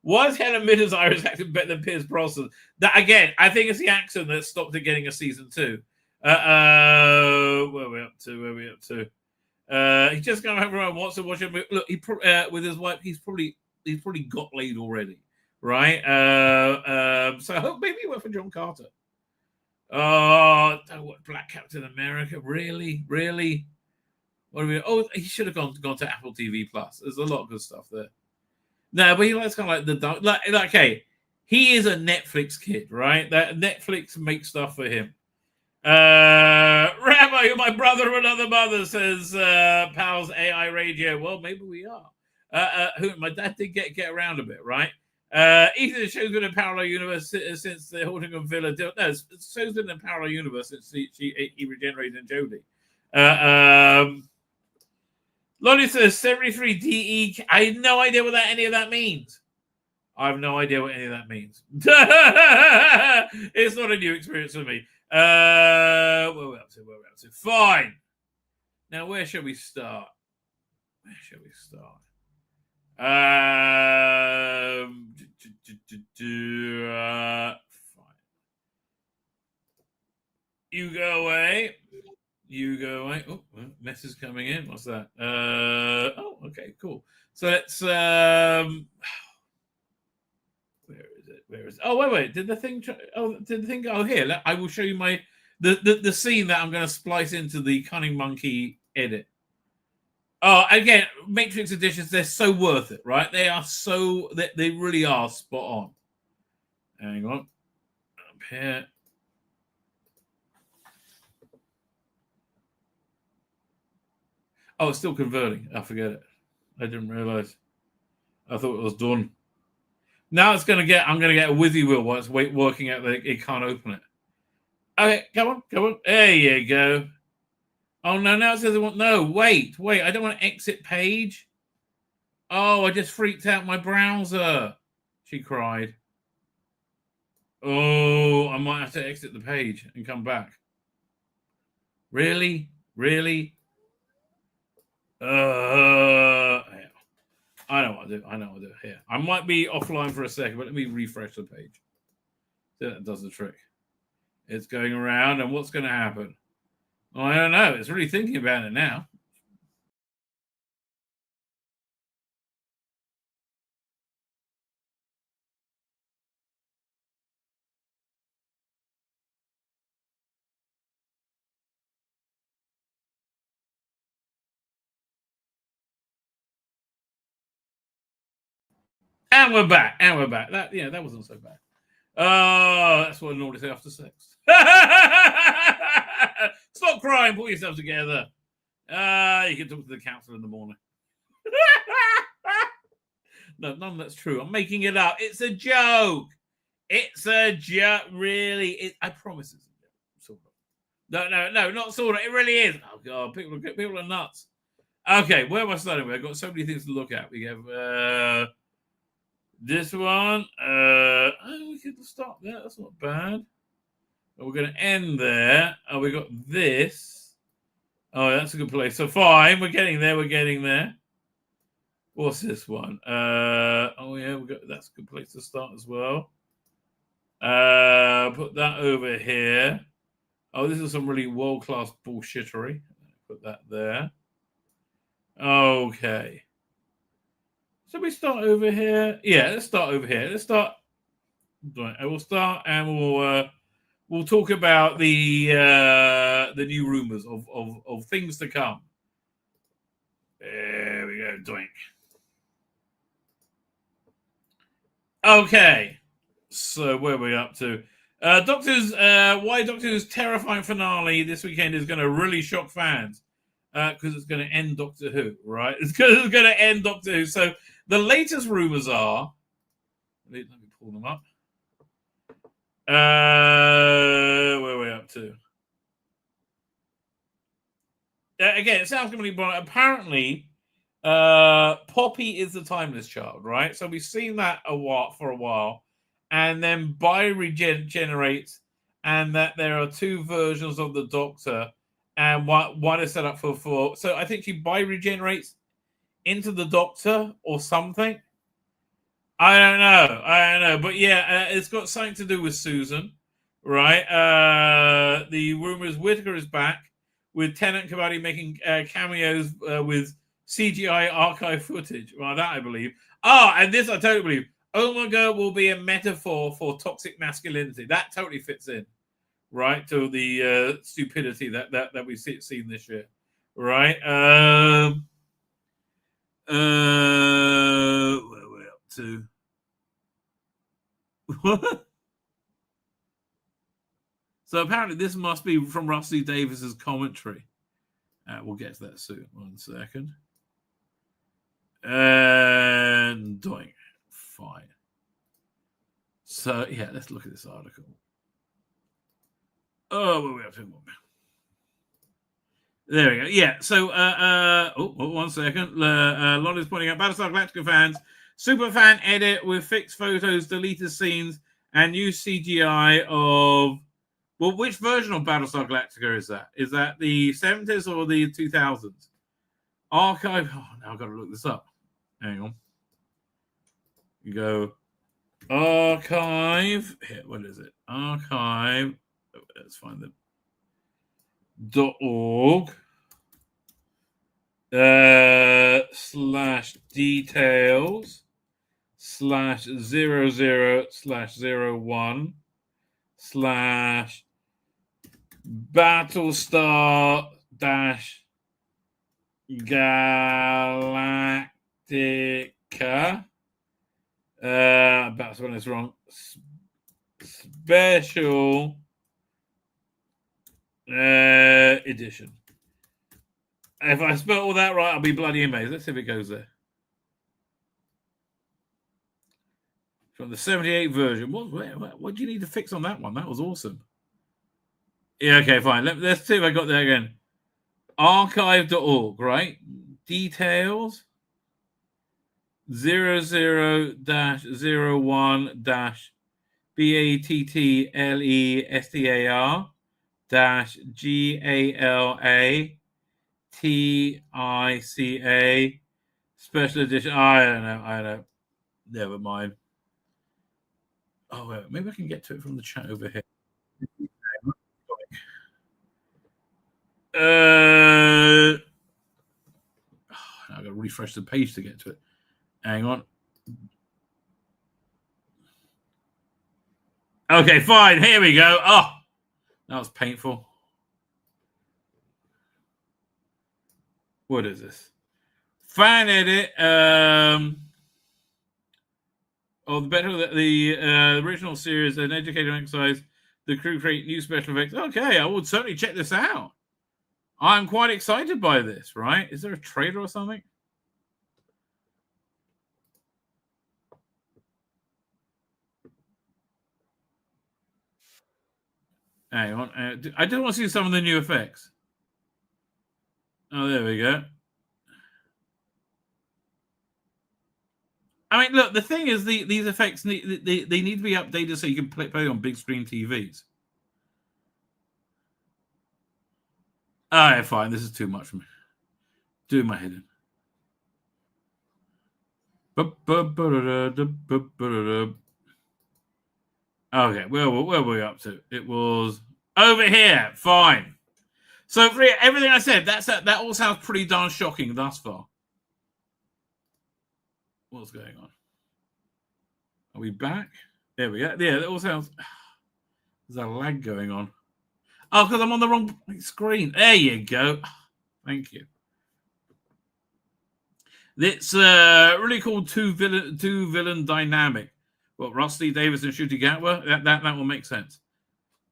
Why is Helen Midden's Irish acting better than Pierce Brosnan? That again, I think it's the accent that stopped it getting a season 2. Where are we up to? He just got home and wants to watch him. Look, he with his wife, he's probably got laid already, right? So I hope maybe he went for John Carter. Oh, what Black Captain America? Really? What are we? Oh, he should have gone to Apple TV Plus. There's a lot of good stuff there. No, but he likes kind of like okay, he is a Netflix kid, right? That Netflix makes stuff for him. Rabbi, you're my brother of another mother, says Pal's AI Radio. Well, maybe we are. Who my dad did get around a bit, right? Ethan, the show's been in parallel universe since the Haunting of Villa. No, the show's been in parallel universe since he regenerated in Jodie. Lonnie says 73 DE. I have no idea what any of that means. I have no idea what any of that means. It's not a new experience for me. Where are we up to? Fine. Now, where shall we start? Fine. You go away. Oh, mess is coming in. What's that? Oh, okay, cool. So let's where is it? Oh, wait. Did the thing go here? I will show you the scene that I'm going to splice into the Cunning Monkey edit. Oh, again, Matrix editions, they're so worth it, right? They are they really are spot on. Hang on. Up here. Oh, it's still converting. I forget it. I didn't realize. I thought it was done. Now I'm going to get a whizzy wheel while it's working out that it can't open it. Okay, come on. There you go. Oh, no, now it says no, wait. I don't want to exit page. Oh, I just freaked out my browser. She cried. Oh, I might have to exit the page and come back. Really? Really? Yeah. I know what I'll do. Here. I might be offline for a second, but let me refresh the page. That does the trick. It's going around, and what's going to happen? Well, I don't know. It's really thinking about it now. And we're back. That wasn't so bad. That's what I normally say after sex. Stop crying. Pull yourself together. You can talk to the counsellor in the morning. No, none of that's true. I'm making it up. It's a joke. It's a joke. Really. I promise it's a joke. Sort of. No, not sort of. It really is. Oh, God. People are nuts. Okay, where am I starting with? I've got so many things to look at. We have... this one, we could stop there. That's not bad. But we're going to end there. Oh, we got this. Oh, that's a good place. So fine, we're getting there. What's this one? Oh yeah, that's a good place to start as well. Put that over here. Oh, this is some really world-class bullshittery. Put that there. Okay. So we start over here. Yeah, let's start over here. Let's start. We'll start and we'll talk about the new rumors of things to come. There we go. Doink. Okay. So where are we up to? Why Doctor's terrifying finale this weekend is going to really shock fans because it's going to end Doctor Who, right? It's going to end Doctor Who. So the latest rumors are. Let me pull them up. Where are we up to? Again, it sounds going to be apparently Poppy is the timeless child, right? So we've seen that for a while, and then Bi regenerates, and that there are two versions of the Doctor, and one is set up for. So I think she Bi regenerates into the Doctor or something. I don't know, but yeah, it's got something to do with Susan, right? The rumor is Whittaker is back with Tennant Kabaddi making cameos with CGI archive footage. Well, that I believe. And this I totally believe. Omega will be a metaphor for toxic masculinity. That totally fits in, right, to the stupidity that we've seen this year, right? Where we're up to. So apparently this must be from Rusty Davis's commentary. We'll get to that soon. 1 second. And doing fine. So yeah, let's look at this article. Oh, where are we up to? There we go. Yeah. So 1 second. Lonnie's pointing out Battlestar Galactica fans. Superfan edit with fixed photos, deleted scenes, and new CGI of... Well, which version of Battlestar Galactica is that? Is that the 70s or the 2000s? Archive... Oh, now I've got to look this up. Hang on. You go... Archive... Here, what is it? Archive... Let's find them. .org /details /00/01 /Battlestar Galactica. That's when it's wrong. Special edition. If I spell all that right, I'll be bloody amazed. Let's see if it goes there. From the 78 version. What do you need to fix on that one? That was awesome. Yeah, okay, fine. Let's see if I got there again. Archive.org, right? Details 00-01-BATTLESTAR-GALATICA Special Edition. I don't know. Never mind. Oh, wait, maybe I can get to it from the chat over here. I've got to refresh the page to get to it. Hang on. Okay, fine. Here we go. Oh, that was painful. What is this? Fan edit. The better the original series, an educational exercise. The crew create new special effects. Okay, I would certainly check this out. I'm quite excited by this, right? Is there a trailer or something? Hang on. I do want to see some of the new effects. Oh, there we go. I mean, look, the thing is, these effects, they need to be updated so you can play on big screen TVs. All right, fine. This is too much for me. Doing my head in. Okay, where were we up to? It was over here. Fine. So for everything I said, that all sounds pretty darn shocking thus far. What's going on? Are we back? There we go. Yeah, that all sounds... There's a lag going on. Oh, because I'm on the wrong screen. There you go. Thank you. It's really called two villain dynamic. What, Rusty Davis and Shooty Gatwa? That will make sense.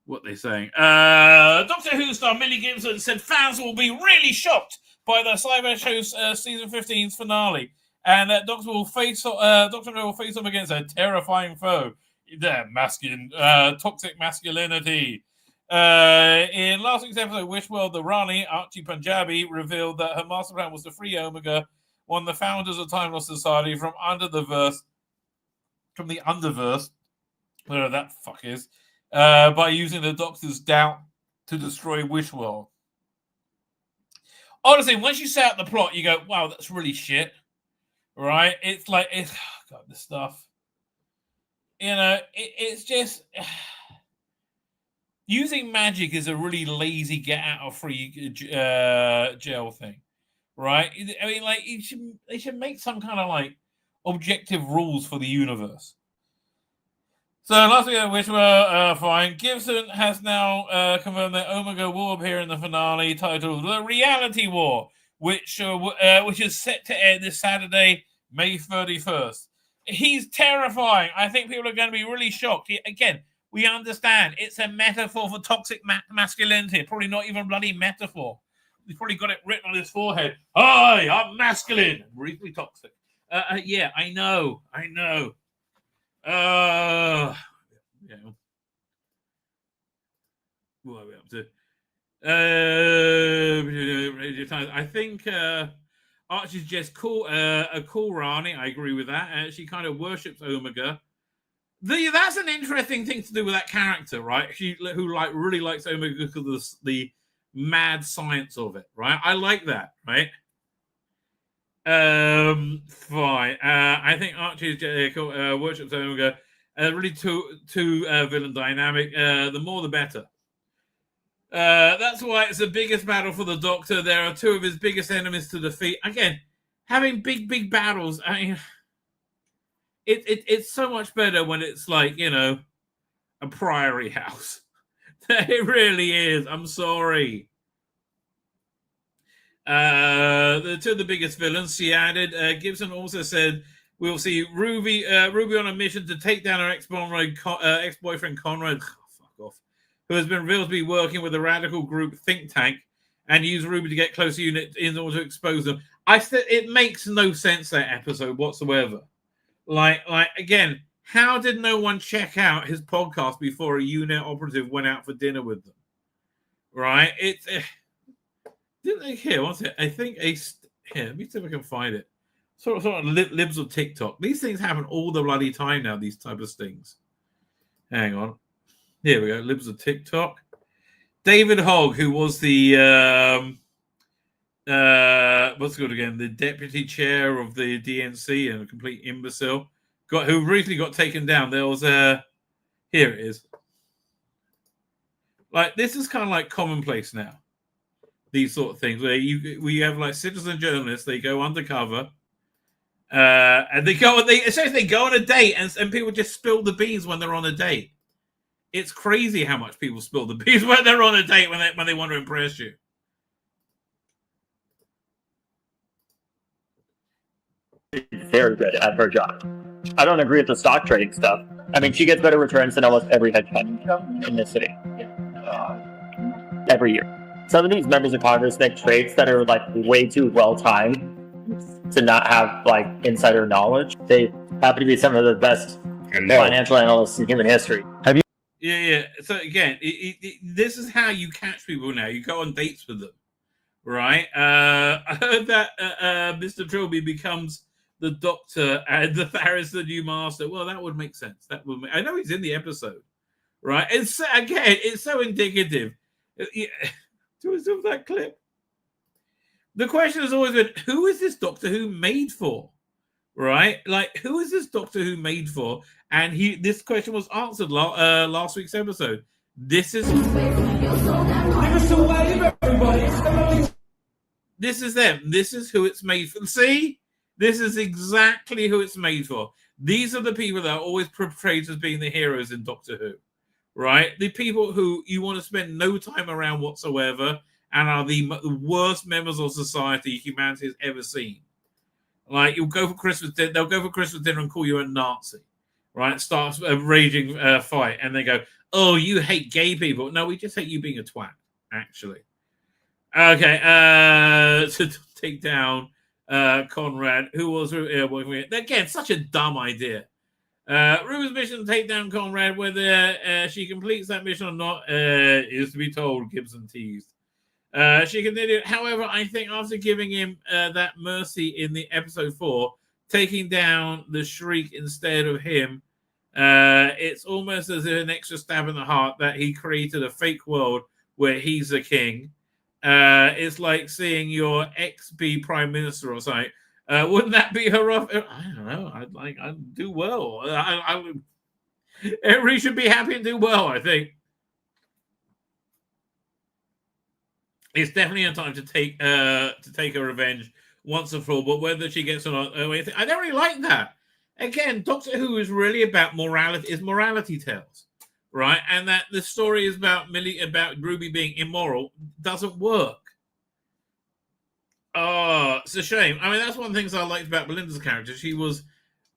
What they're saying. Doctor Who star Millie Gibson said fans will be really shocked by the Cyber Show's season 15's finale, and that Doctor will face off against a terrifying foe, toxic masculinity. In last week's episode, Wishworld, the Rani, Archie Punjabi, revealed that her master plan was to free Omega, one of the founders of Time Lost Society, from the Underverse, whatever that fuck is, by using the Doctor's doubt to destroy Wishworld. Honestly, once you set out the plot, you go, wow, that's really shit. Right? It's like, God, this stuff. You know, it's just... Using magic is a really lazy get-out-of-free jail thing. Right? I mean, like, they should make some kind of, like, objective rules for the universe. So last week, which were fine. Gibson has now confirmed that Omega will appear in the finale titled "The Reality War," which is set to air this Saturday, May 31st. He's terrifying. I think people are going to be really shocked. Again, we understand it's a metaphor for toxic masculinity. Probably not even bloody metaphor. He's probably got it written on his forehead. Hi, I'm masculine, briefly toxic. Yeah, I know. Yeah. What are we up to? I think Archie's just a cool Rani. I agree with that. She kind of worships Omega. That's an interesting thing to do with that character, right? Who really likes Omega because of the mad science of it, right? I like that, right? Fine. I think Archie worships Omega. Really two villain dynamic. The more the better. That's why it's the biggest battle for the Doctor. There are two of his biggest enemies to defeat. Again, having big battles. I mean, it's so much better when it's like, you know, a priory house. It really is. I'm sorry. The two of the biggest villains, she added. Gibson also said we'll see Ruby on a mission to take down her ex-boyfriend Conrad, fuck off, who has been revealed to be working with a radical group think tank, and use Ruby to get closer unit in order to expose them. I said it makes no sense, that episode whatsoever. Like again, how did no one check out his podcast before a unit operative went out for dinner with them? Right? Didn't they here? What's it? I think here. Let me see if I can find it. Sort of libs of TikTok. These things happen all the bloody time now, these type of things. Hang on. Here we go. Libs of TikTok. David Hogg, who was the what's it called again? The deputy chair of the DNC and a complete imbecile. Who recently got taken down. There was here it is. Like, this is kind of like commonplace now. These sort of things where we have like citizen journalists, they go undercover. And they go on a date and people just spill the beans when they're on a date. It's crazy how much people spill the beans when they're on a date when they want to impress you. Very good at her job. I don't agree with the stock trading stuff. I mean, she gets better returns than almost every hedge fund in this city. Every year. Some of these members of Congress make trades that are like way too well timed to not have like insider knowledge. They happen to be some of the best financial analysts in human history. Have you? Yeah. So again, this is how you catch people now. You go on dates with them, right? I heard that Mr. Trilby becomes the doctor and the Pharaoh's the new master. Well, that would make sense. I know he's in the episode, right? It's so indicative. Do we do that clip? The question has always been, who is this Doctor Who made for? Right? Like, who is this Doctor Who made for? And this question was answered last week's episode. This is This is them. This is who it's made for. See? This is exactly who it's made for. These are the people that are always portrayed as being the heroes in Doctor Who. Right? The people who you want to spend no time around whatsoever and are the worst members of society humanity has ever seen. Like, you'll go for Christmas dinner, they'll go for Christmas dinner and call you a Nazi, right? Starts a raging fight, and they go, "Oh, you hate gay people." No, we just hate you being a twat, actually. Okay, to take down Conrad, who was again such a dumb idea. Ruby's mission to take down Conrad, whether she completes that mission or not, is to be told, Gibson teased. She continued, however, I think after giving him that mercy in the episode 4, taking down the Shriek instead of him, it's almost as if an extra stab in the heart that he created a fake world where he's the king. It's like seeing your ex-be prime minister or something. Wouldn't that be horrific? I don't know. I'd do well. Everybody should be happy and do well, I think. It's definitely a time to take her revenge once and for all. But whether she gets or not, I don't really like that. Again, Doctor Who is really about morality tales, right? And that the story is about Ruby being immoral doesn't work. Oh, it's a shame. I mean, that's one of the things I liked about Belinda's character. She was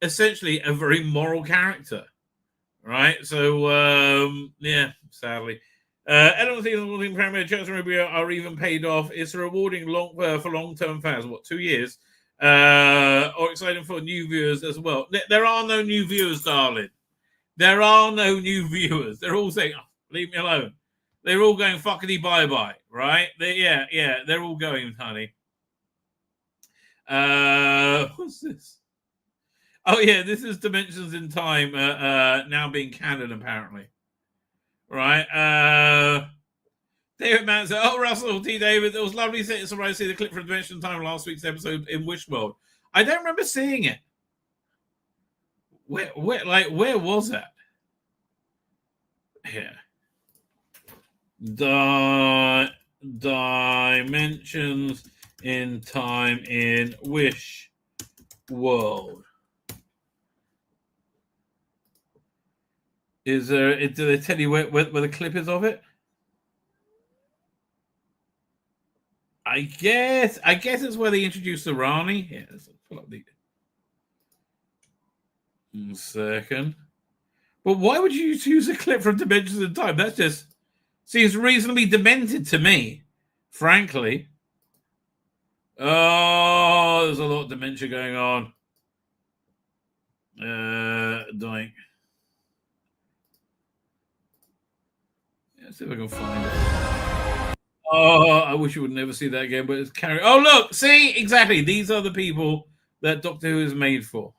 essentially a very moral character, right? So, yeah, sadly. I don't think the Premier Church and Ruby are even paid off. It's rewarding for long-term fans. 2 years? Or exciting for new viewers as well. There are no new viewers, darling. There are no new viewers. They're all saying, oh, leave me alone. They're all going fuckity bye-bye, right? They're all going, honey. What's this? Oh, yeah, this is Dimensions in Time now being canon, apparently. Right. David Mann said, "Oh, Russell T. David, it was lovely to see the clip from Dimension Time last week's episode in Wish World. I don't remember seeing it. Where was that? Here. Dimensions in Time in Wish World. Is there? Do they tell you where the clip is of it? I guess it's where they introduce the Rani. Yeah, let's pull up the 1 second. But why would you use a clip from Dimensions in Time? That just seems reasonably demented to me, frankly. Oh, there's a lot of dementia going on. Doink. Let's see if I can find it. Oh, I wish you would never see that again, but it's carrying. Oh, look, see, exactly. These are the people that Doctor Who is made for?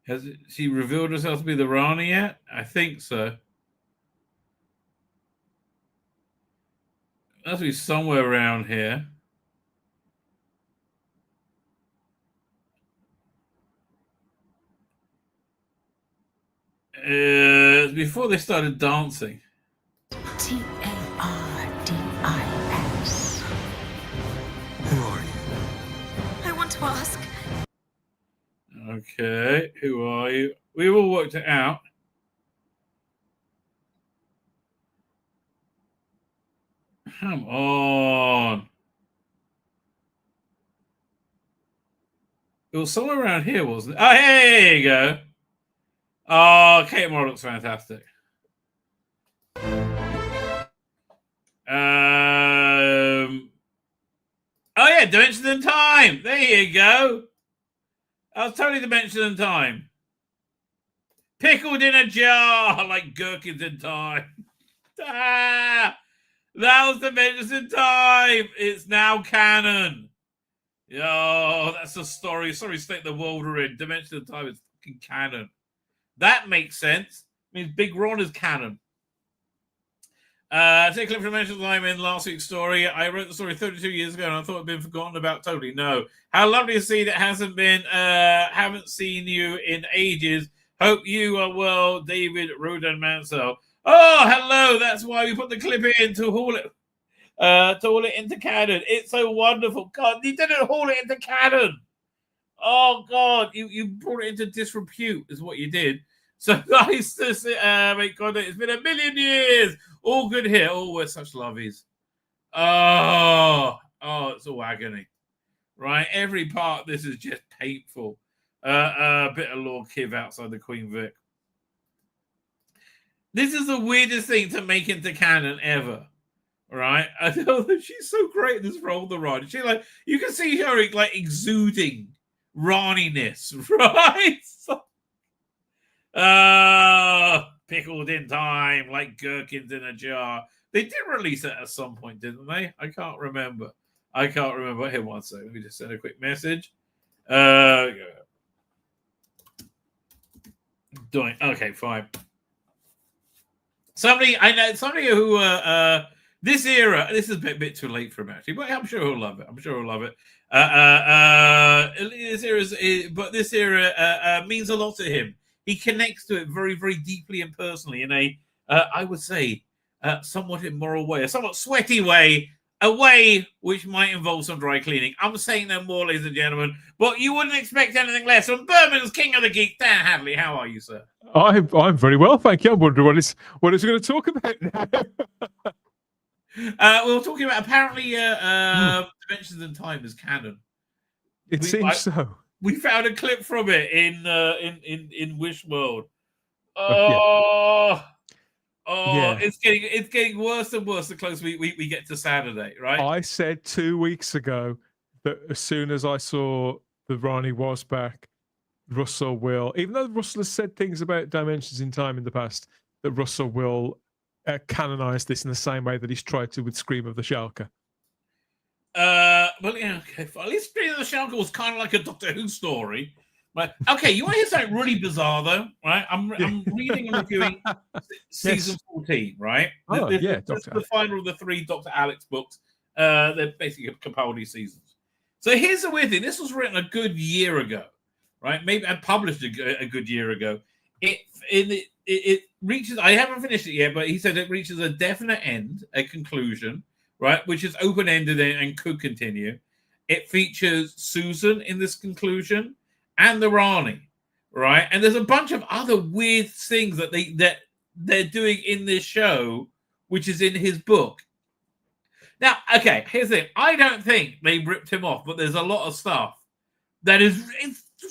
Has she revealed herself to be the Rani yet? I think so. Must be somewhere around here. Before they started dancing. Tardis. Who are you? I want to ask. Okay, who are you? We've all worked it out. Come on. It was somewhere around here, wasn't it? Oh, here you go. Oh, Kate Moore looks fantastic. Oh, yeah, Dimension in Time. There you go. I was totally Dimension in Time. Pickled in a jar like gherkins in time. Ah, that was Dimensions in Time. It's now canon. Oh, that's a story. Sorry, state the world we're in. Dimension in Time is fucking canon. That makes sense. It means Big Ron is canon. Take a clip from Dimension in Time in last week's story. I wrote the story 32 years ago and I thought it'd been forgotten about totally. No. How lovely to see that hasn't been, haven't seen you in ages. Hope you are well, David Roden Mansell. Oh, hello. That's why we put the clip in to haul it into canon. It's so wonderful. God, you didn't haul it into canon. Oh, God, you brought it into disrepute is what you did. So nice to see. Thank God, it's been a million years. All good here. Oh, we're such lovies. Oh, it's all agony. Right? Every part of this is just painful. A bit of Lord Kiv outside the Queen Vic. This is the weirdest thing to make into canon ever. Right? I know that she's so great in this role, the Rani. She like you can see her like exuding Rani-ness, right? Pickled in time like gherkins in a jar. They did release it at some point, didn't they? I can't remember. Here, one second. Let me just send a quick message. Doing okay, fine. Somebody who this era. This is a bit too late for him actually, but I'm sure he'll love it. This era means a lot to him. He connects to it very, very deeply and personally in a, I would say, somewhat immoral way, a somewhat sweaty way, a way which might involve some dry cleaning. I'm saying no more, ladies and gentlemen, but you wouldn't expect anything less from Birmingham's King of the Geek, Dan Hadley. How are you, sir? I'm very well, thank you. I'm wondering what it's going to talk about now. We were talking about apparently Dimensions in Time is canon. It seems so. We found a clip from it in Wish World. Yeah. It's getting worse and worse the closer we get to Saturday, right? I said 2 weeks ago that as soon as I saw the Rani was back, Russell will, even though Russell has said things about Dimensions in Time in the past, that Russell will canonize this in the same way that he's tried to with Scream of the Shalka. Well, yeah, okay. At least Scream of the Shalka was kind of like a Doctor Who story. But okay, you want to hear something really bizarre though, right? I'm reading and reviewing season 14, right? This is the final of the 3 Dr. Alex books. They're basically Capaldi seasons. So here's the weird thing: this was written a good year ago, right? Maybe I published a good year ago. It reaches. I haven't finished it yet, but he said it reaches a definite end, a conclusion, right? Which is open-ended and could continue. It features Susan in this conclusion. And the Rani, right? And there's a bunch of other weird things that they're doing in this show, which is in his book. Now, okay, here's the thing. I don't think they ripped him off, but there's a lot of stuff that is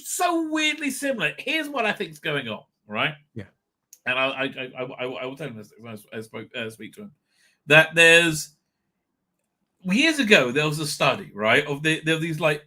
so weirdly similar. Here's what I think is going on, right? Yeah. And I will tell him this when I speak to him. That there's years ago there was a study, right? There were these like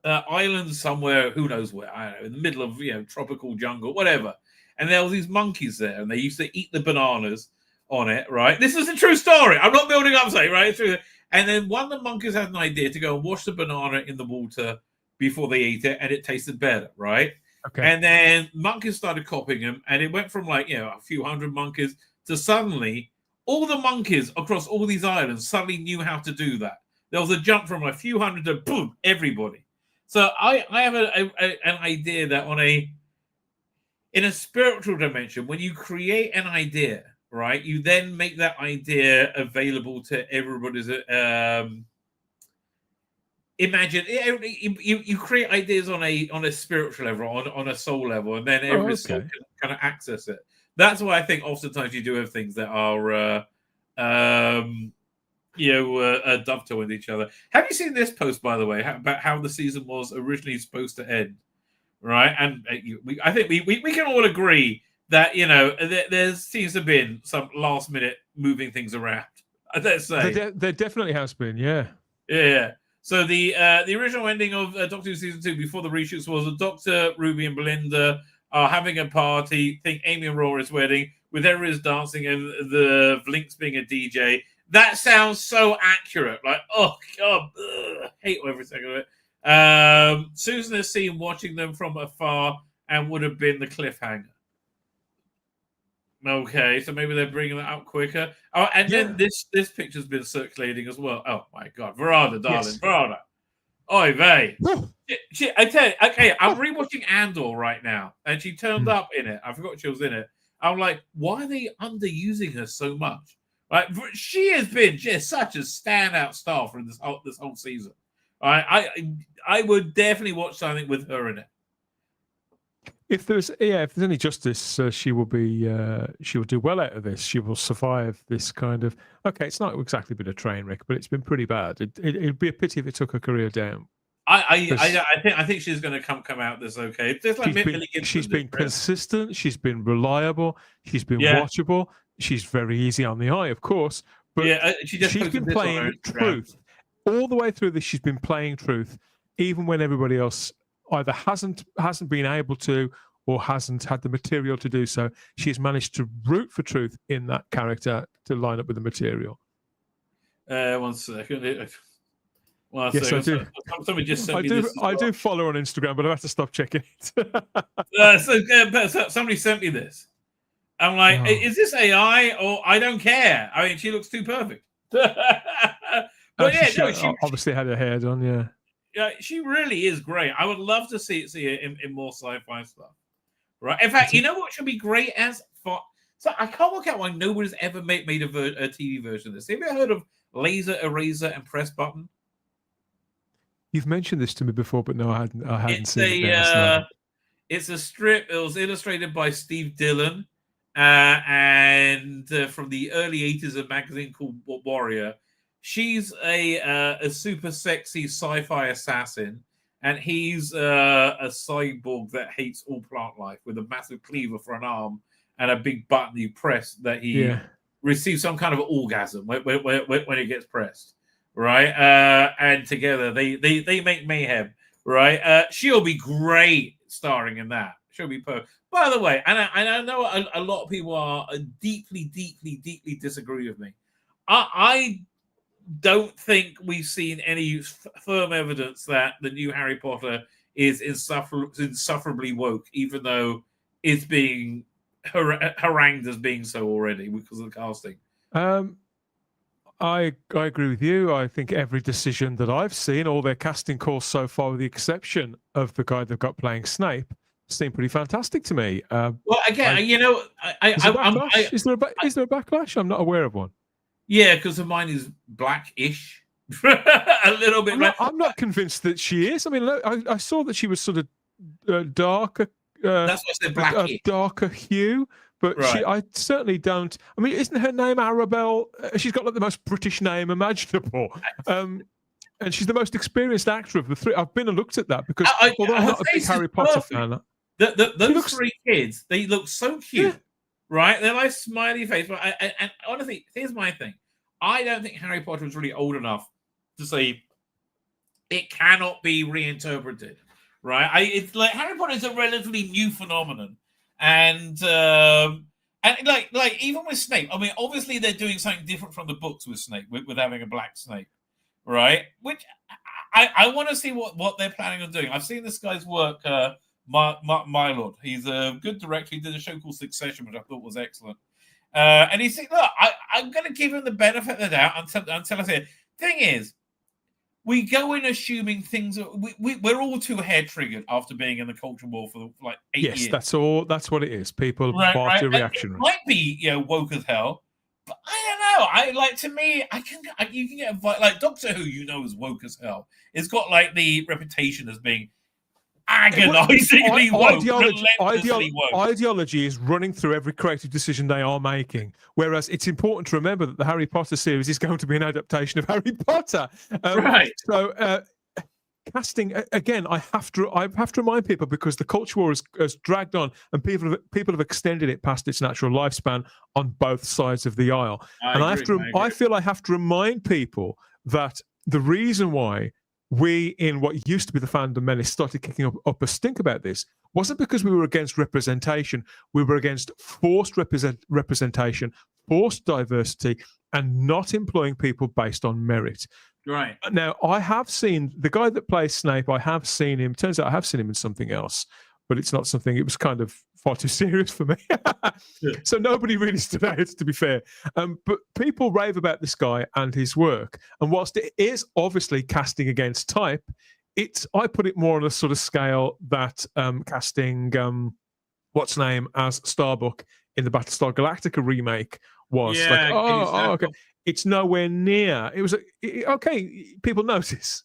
islands somewhere, who knows where, I don't know, in the middle of tropical jungle, whatever. And there were these monkeys there, and they used to eat the bananas on it, right? This is a true story. I'm not building up something, right? It's true. And then one of the monkeys had an idea to go and wash the banana in the water before they ate it, and it tasted better, right? Okay. And then monkeys started copying him, and it went from like, a few hundred monkeys to suddenly all the monkeys across all these islands suddenly knew how to do that. There was a jump from a few hundred to boom, everybody. So I have an idea that in a spiritual dimension, when you create an idea, right, you then make that idea available to everybody's imagine. You create ideas on a spiritual level, on a soul level, and then every soul can kind of access it. That's why I think oftentimes you do have things that are dovetail with each other. Have you seen this post, by the way, about how the season was originally supposed to end? Right, and I think we can all agree that there seems to have been some last minute moving things around. Let's say there definitely has been, yeah. So the original ending of Doctor Who season 2 before the reshoots was the Doctor, Ruby, and Belinda are having a party. Think Amy and Aurora's wedding with everyone's dancing and the Vlinks being a DJ. That sounds so accurate. Like, oh god, hate every second of it. Susan is seen watching them from afar and would have been the cliffhanger. Okay, so maybe they're bringing that up quicker. Oh, and then this picture's been circulating as well. Oh my god, Verada, darling, Yes. Verada. Oy vey. I tell you, okay, I'm rewatching Andor right now, and she turned up in it. I forgot she was in it. I'm like, why are they underusing her so much? Like, she has been just such a standout star for this whole season. I would definitely watch something with her in it. If there's any justice, she will do well out of this. She will survive this kind of. Okay, it's not exactly been a train wreck, but it's been pretty bad. It'd be a pity if it took her career down. I think she's going to come out this okay. Just like she's been consistent. She's been reliable. She's been watchable. She's very easy on the eye, of course. But she's been playing truth all the way through this. She's been playing truth, even when everybody else either hasn't been able to or hasn't had the material to do so. She's managed to root for truth in that character to line up with the material. 1 second. Yes, I do. Somebody just sent me this. I do follow her on Instagram, but I have to stop checking it. Somebody sent me this. I'm like, is this AI or I don't care? I mean, she looks too perfect. But she obviously had her hair done. Yeah. Yeah, she really is great. I would love to see her in more sci-fi stuff. Right. In fact, you know what should be great as for. So I can't work out why nobody's ever made a TV version of this. Have you ever heard of Laser Eraser and Press Button? You've mentioned this to me before, but no, I hadn't seen it. It's a strip. It was illustrated by Steve Dillon, and from the early 80s, a magazine called Warrior. She's a super sexy sci-fi assassin, and he's a cyborg that hates all plant life with a massive cleaver for an arm and a big button you press that he receives some kind of orgasm when it gets pressed, right? And together they make mayhem, right? She'll be great starring in that. She'll be perfect. By the way, and I know a lot of people are deeply disagree with me. I don't think we've seen any firm evidence that the new Harry Potter is insufferably woke, even though it's being harangued as being so already because of the casting. I agree with you. I think every decision that I've seen, all their casting calls so far, with the exception of the guy they've got playing Snape, seem pretty fantastic to me. Well, again, is there a backlash? I'm not aware of one. Yeah, because Hermione's black-ish. A little bit. I'm not convinced that she is. I mean, I saw that she was sort of darker. That's what I said, black-ish. Darker hue. But I certainly don't. I mean, isn't her name Arabelle? She's got like the most British name imaginable. And she's the most experienced actor of the three. I've been and looked at that because although I'm not a big Harry Potter fan. Those three kids, they look so cute. Yeah. Right? They're like smiley face. And honestly, here's my thing. I don't think Harry Potter was really old enough to say it cannot be reinterpreted. Right? It's like Harry Potter is a relatively new phenomenon. And like even with Snape, I mean, obviously they're doing something different from the books with Snape, with having a black Snape. right? Which I want to see what they're planning on doing. I've seen this guy's work, my Lord. He's a good director. He did a show called Succession, which I thought was excellent. And he said, look, I'm going to give him the benefit of the doubt until I say it. Thing is, we go in assuming things. We're all too hair triggered after being in the culture war for like 8 years. Yes, that's all. That's what it is. People are far too reactionary. It might be woke as hell, but I don't know. To me, you can get like Doctor Who. Is woke as hell. It's got like the reputation as being agonizingly woke, ideology is running through every creative decision they are making. Whereas it's important to remember that the Harry Potter series is going to be an adaptation of Harry Potter. Right. So casting again, I have to remind people, because the culture war has dragged on, and people have extended it past its natural lifespan on both sides of the aisle. I feel I have to remind people that the reason why we, in what used to be the fandom menace, started kicking up a stink about this wasn't because we were against representation. We were against forced representation, forced diversity, and not employing people based on merit. Right. Now, I have seen the guy that plays Snape. I have seen him. Turns out I have seen him in something else, but it's not something. It was kind of far too serious for me. So nobody really stood out, to be fair. But people rave about this guy and his work. And whilst it is obviously casting against type, I put it more on a sort of scale that casting what's name as Starbuck in the Battlestar Galactica remake was. Yeah, okay. It's nowhere near. It was okay. People notice,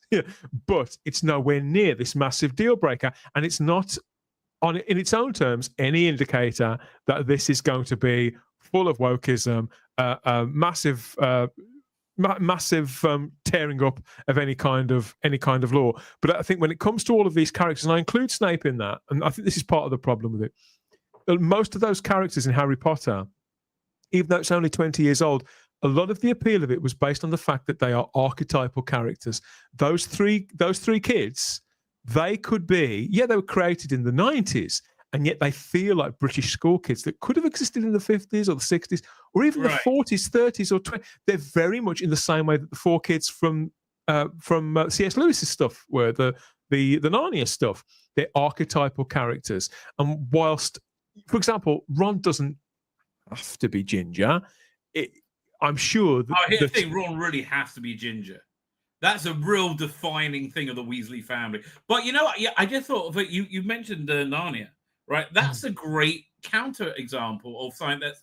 but it's nowhere near this massive deal breaker, and it's not in its own terms any indicator that this is going to be full of wokeism, massive tearing up of any kind of law. But I think when it comes to all of these characters, and I include Snape in that, and I think this is part of the problem with it. Most of those characters in Harry Potter, even though it's only 20 years old, a lot of the appeal of it was based on the fact that they are archetypal characters. Those three kids, they could be, they were created in the 90s, and yet they feel like British school kids that could have existed in the 50s or the 60s, or even the 40s, 30s, or 20s. They're very much in the same way that the four kids from C.S. Lewis's stuff were, the Narnia stuff. They're archetypal characters. And whilst, for example, Ron doesn't have to be ginger, I'm sure that... here's the thing, Ron really has to be ginger. That's a real defining thing of the Weasley family. But you know what? Yeah, I just thought of it. You mentioned Narnia, right? That's a great counter example of something that's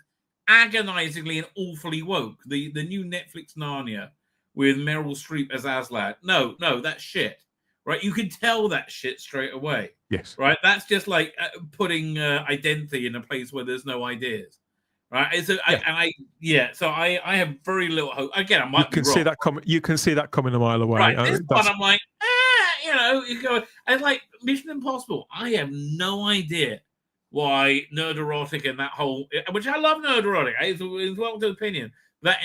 agonizingly and awfully woke. The new Netflix Narnia with Meryl Streep as Aslan. No, that's shit, right? You can tell that shit straight away. Yes. Right? That's just like putting identity in a place where there's no ideas. Right, so I have very little hope. Again, I might be wrong. You can see that coming a mile away. Right, this one I'm like, you go. And like Mission Impossible, I have no idea why nerderotic and that whole, which I love nerderotic. It's well to opinion. That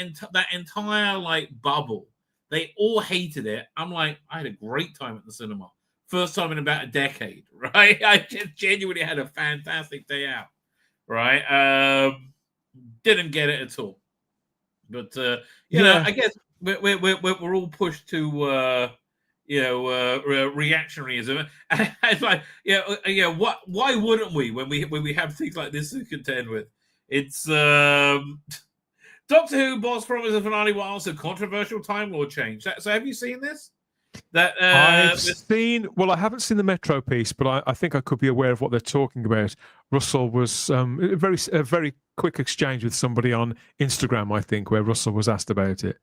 entire like bubble, they all hated it. I'm like, I had a great time at the cinema, first time in about a decade. Right, I just genuinely had a fantastic day out. Right. Didn't get it at all, but I guess we're all pushed to reactionaryism. And it's like, why wouldn't we when we have things like this to contend with? It's Doctor Who boss promise the finale will answer controversial Time Lord change. So have you seen this? I've seen. Well, I haven't seen the Metro piece, but I think I could be aware of what they're talking about. Russell was a very quick exchange with somebody on Instagram, I think, where Russell was asked about it.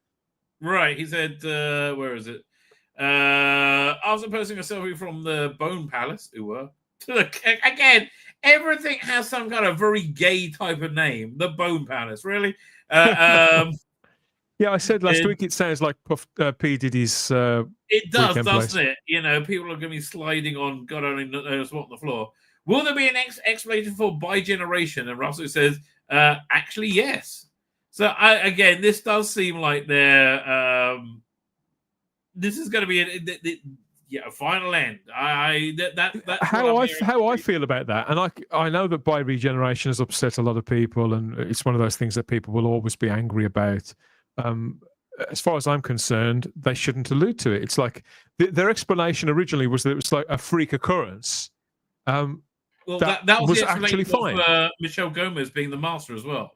Right, he said, "Where is it?" After posting a selfie from the Bone Palace, again, everything has some kind of very gay type of name. The Bone Palace, really. Yeah, I said last week it sounds like P. Diddy's it does, doesn't place. it? People are going to be sliding on God only knows what on the floor. Will there be an explanation for bi-generation? And Russell says, actually, yes. So, again, this does seem like this is going to be a final end. That's how I feel about that. And I know that bi-regeneration has upset a lot of people, and it's one of those things that people will always be angry about. as far as I'm concerned, they shouldn't allude to it. It's like their explanation originally was that it was like a freak occurrence. Well, that was the actually fine. Of, Michelle Gomez being the master as well.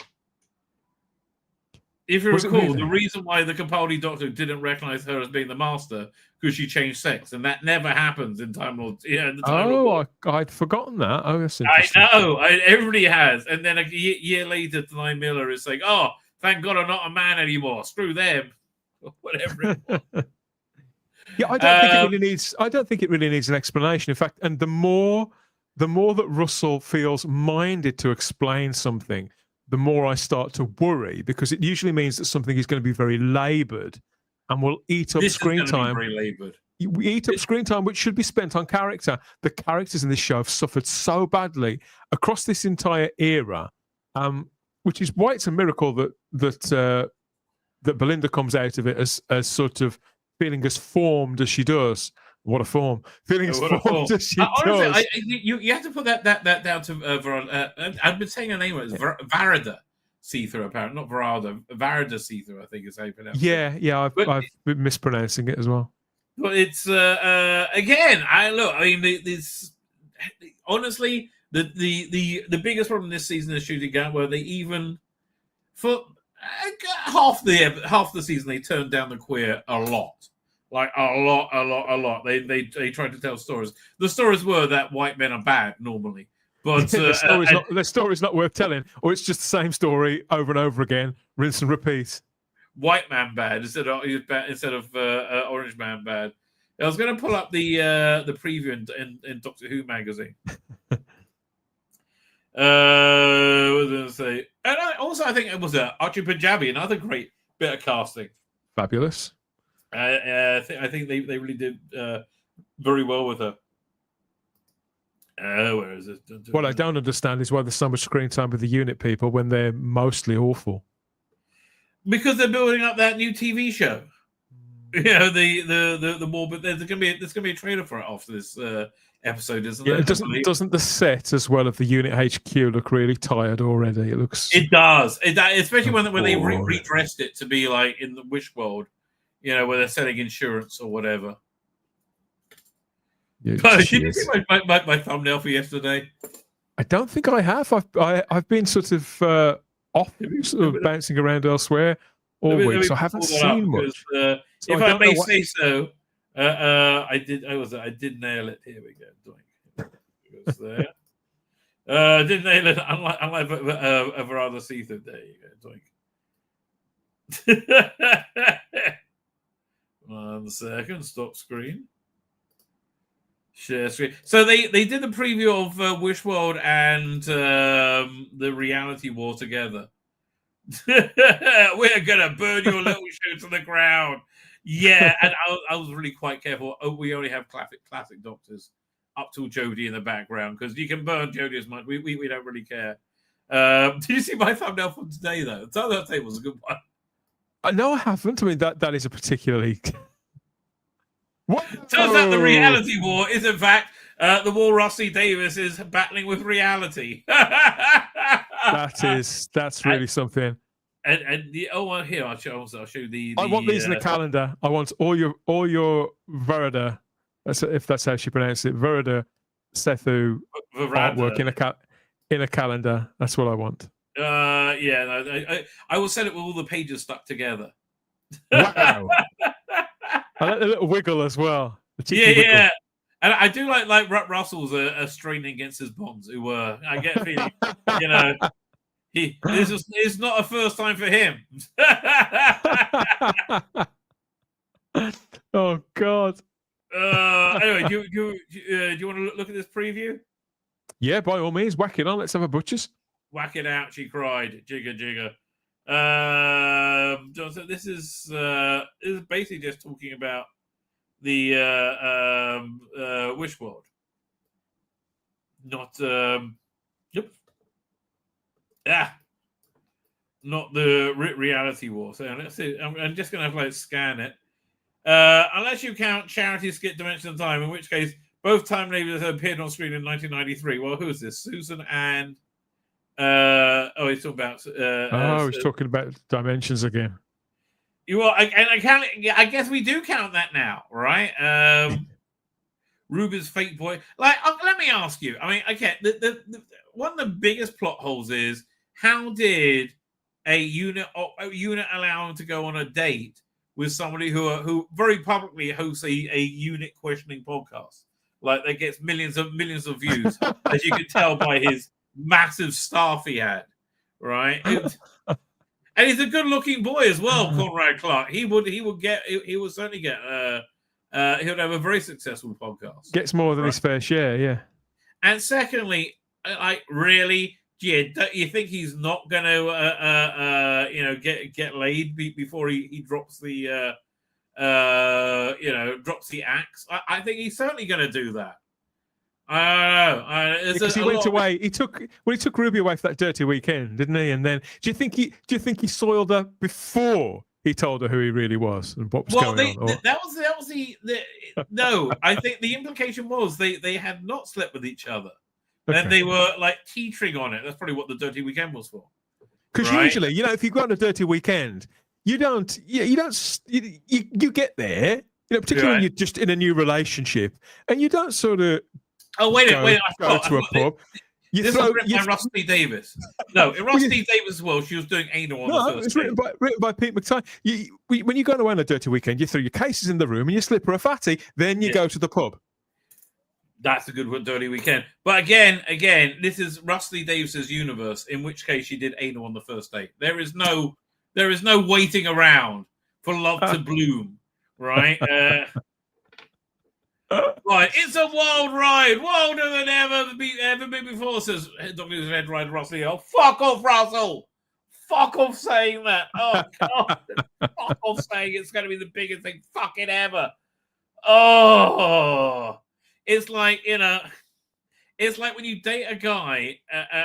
If you recall, the reason why the Capaldi doctor didn't recognize her as being the master because she changed sex, and that never happens in Time Lord. Yeah, I'd forgotten that. Oh, that's interesting. I know. Everybody has. And then a year later, Denai Miller is like, "Oh, thank God I'm not a man anymore. Screw them." Whatever. Yeah, I don't think it really needs. I don't think it really needs an explanation. In fact, and the more that Russell feels minded to explain something, the more I start to worry, because it usually means that something is going to be very laboured and will eat up screen time. Very laboured. We eat up screen time, which should be spent on character. The characters in this show have suffered so badly across this entire era, which is why it's a miracle that Belinda comes out of it as sort of feeling as formed as she does. What a form! Feeling as formed as she does. You have to put that down to I've been saying her name. It's Varada see-through, apparently, not Varada. Varada see-through, I think is how you pronounce it. Yeah. I've been mispronouncing it as well. But it's again. Honestly, the biggest problem this season is shooting out where they even for half the season they turned down the queer a lot. Like a lot. They tried to tell stories. The stories were that white men are bad normally, but the story's not worth telling, or it's just the same story over and over again, rinse and repeat. White man bad instead of orange man bad. I was going to pull up the preview in Doctor Who magazine. What was I going to say? And I think it was Archie Punjabi, another great bit of casting. Fabulous. I think they really did very well with her. Where is it? What I don't understand is why there's so much screen time with the unit people when they're mostly awful. Because they're building up that new TV show. You know, the more, but there's gonna be a trailer for it after this episode, isn't there? Doesn't the set as well of the unit HQ look really tired already? It does, especially when they redressed it to be like in the Wish world. You know, where they're selling insurance or whatever. Yeah, did you see my thumbnail for yesterday? I don't think I have. I've been sort of off, sort of bouncing around elsewhere all week, so I haven't seen much. If I may say so, I did nail it. Here we go. It was there. Did nail it. Unlike a rather see-through. There you go. Doink. 1 second, stop screen. Share screen. So they did the preview of Wishworld and the Reality War together. We're gonna burn your little show to the ground. Yeah, and I was really quite careful. Oh, we only have classic doctors up till Jodie in the background because you can burn Jodie as much. We don't really care. Did you see my thumbnail from today though? The thumbnail tape was a good one. No, I haven't. I mean, that is a particularly... What? Turns out the Reality War is, in fact, the war Rusty Davis is battling with reality. That's really something. And here I'll show the. I want these in a calendar. I want all your Verada, if that's how she pronounced it, Verada Sethu artwork in a calendar. That's what I want. I will send it with all the pages stuck together. Wow. I like the little wiggle as well. Yeah. And I do like Russell's straining against his bonds, who were, I get a feeling, you know, it's not a first time for him. Oh, God. Anyway, do you want to look at this preview? Yeah, by all means, whack it on. Let's have a butchers. Whack it out, she cried. Jigger, jigger. So this is basically just talking about the Wish world. Not not the Reality War. So let's see. I'm just gonna have to scan it. Unless you count Charity Skit Dimension of Time, in which case both time labels appeared on screen in 1993. Well, who's this? Susan and he's talking about. He's talking about dimensions again. I guess we do count that now, right? Ruben's fake boy. Like, let me ask you. I mean, okay, the one of the biggest plot holes is how did a unit allow him to go on a date with somebody who very publicly hosts a unit questioning podcast? Like, that gets millions of views, as you can tell by his massive staff he had, right? And he's a good-looking boy as well, Conrad Clark. He would certainly get. He would have a very successful podcast. Gets more than his fair share, yeah. And secondly, like, really, yeah, you think he's not going to, get laid before he drops the, drops the axe? I think he's certainly going to do that. I don't know. Because he went away. He took Ruby away for that dirty weekend, didn't he? And then, do you think he soiled her before he told her who he really was and what was going on? That was the no. I think the implication was they had not slept with each other, and they were like teetering on it. That's probably what the dirty weekend was for. Because usually, if you go on a dirty weekend, you get there, particularly when you're just in a new relationship, and you don't sort of. Oh, wait a minute. Go to a pub. This was written by Rusty Davis. No, in Rusty Davis' world, she was doing anal on the first it's written by Pete McTighe. When you go away on a dirty weekend, you throw your cases in the room and you slip her a fatty, then you go to the pub. That's a good one, dirty weekend. But again, this is Rusty Davis's universe, in which case she did anal on the first date. There is no waiting around for love to bloom, right? Right, it's a wild ride, wilder than ever been before, says Dr. Head Rider Russell. Oh, fuck off, Russell! Fuck off saying that. Oh, God. Fuck off saying it's going to be the biggest thing fucking ever. Oh, it's like, it's like when you date a guy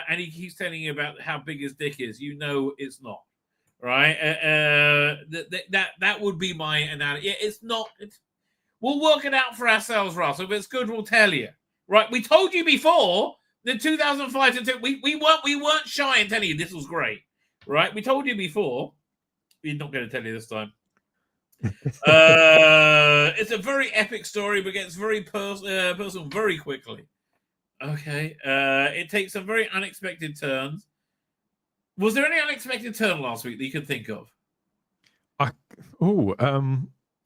and he keeps telling you about how big his dick is, it's not, right? That would be my analogy. It's not. We'll work it out for ourselves, Russell. If it's good, we'll tell you. Right? We told you before the 2005 to we weren't shy in telling you this was great. Right? We told you before. We're not going to tell you this time. It's a very epic story, but gets very personal very quickly. Okay. It takes some very unexpected turns. Was there any unexpected turn last week that you could think of?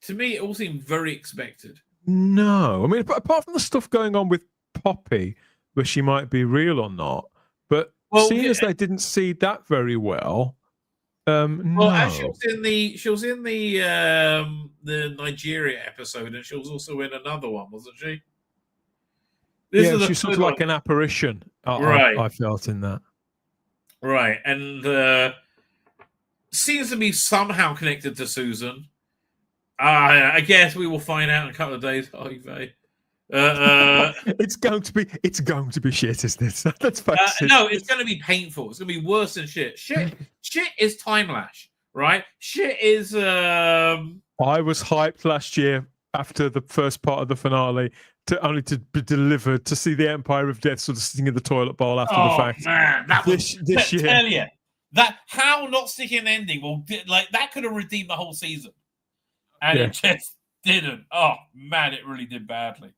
To me, it all seemed very expected. No. I mean, apart from the stuff going on with Poppy, where she might be real or not, but seeing as they didn't see that very well, no. She was in the Nigeria episode, and she was also in another one, wasn't she? She's sort of like an apparition. Right. I felt in that. Right, and seems to be somehow connected to Susan. I guess we will find out in a couple of days. It's going to be shit, isn't it? Let's face it. No, it's going to be painful. It's going to be worse than shit. Shit is time lash, right? Shit is. I was hyped last year after the first part of the finale to be delivered to see the Empire of Death sort of sitting in the toilet bowl after the fact. Man, that was this year. Tell you that how not sticking an ending that could have redeemed the whole season. And it just didn't. Oh, man, it really did badly.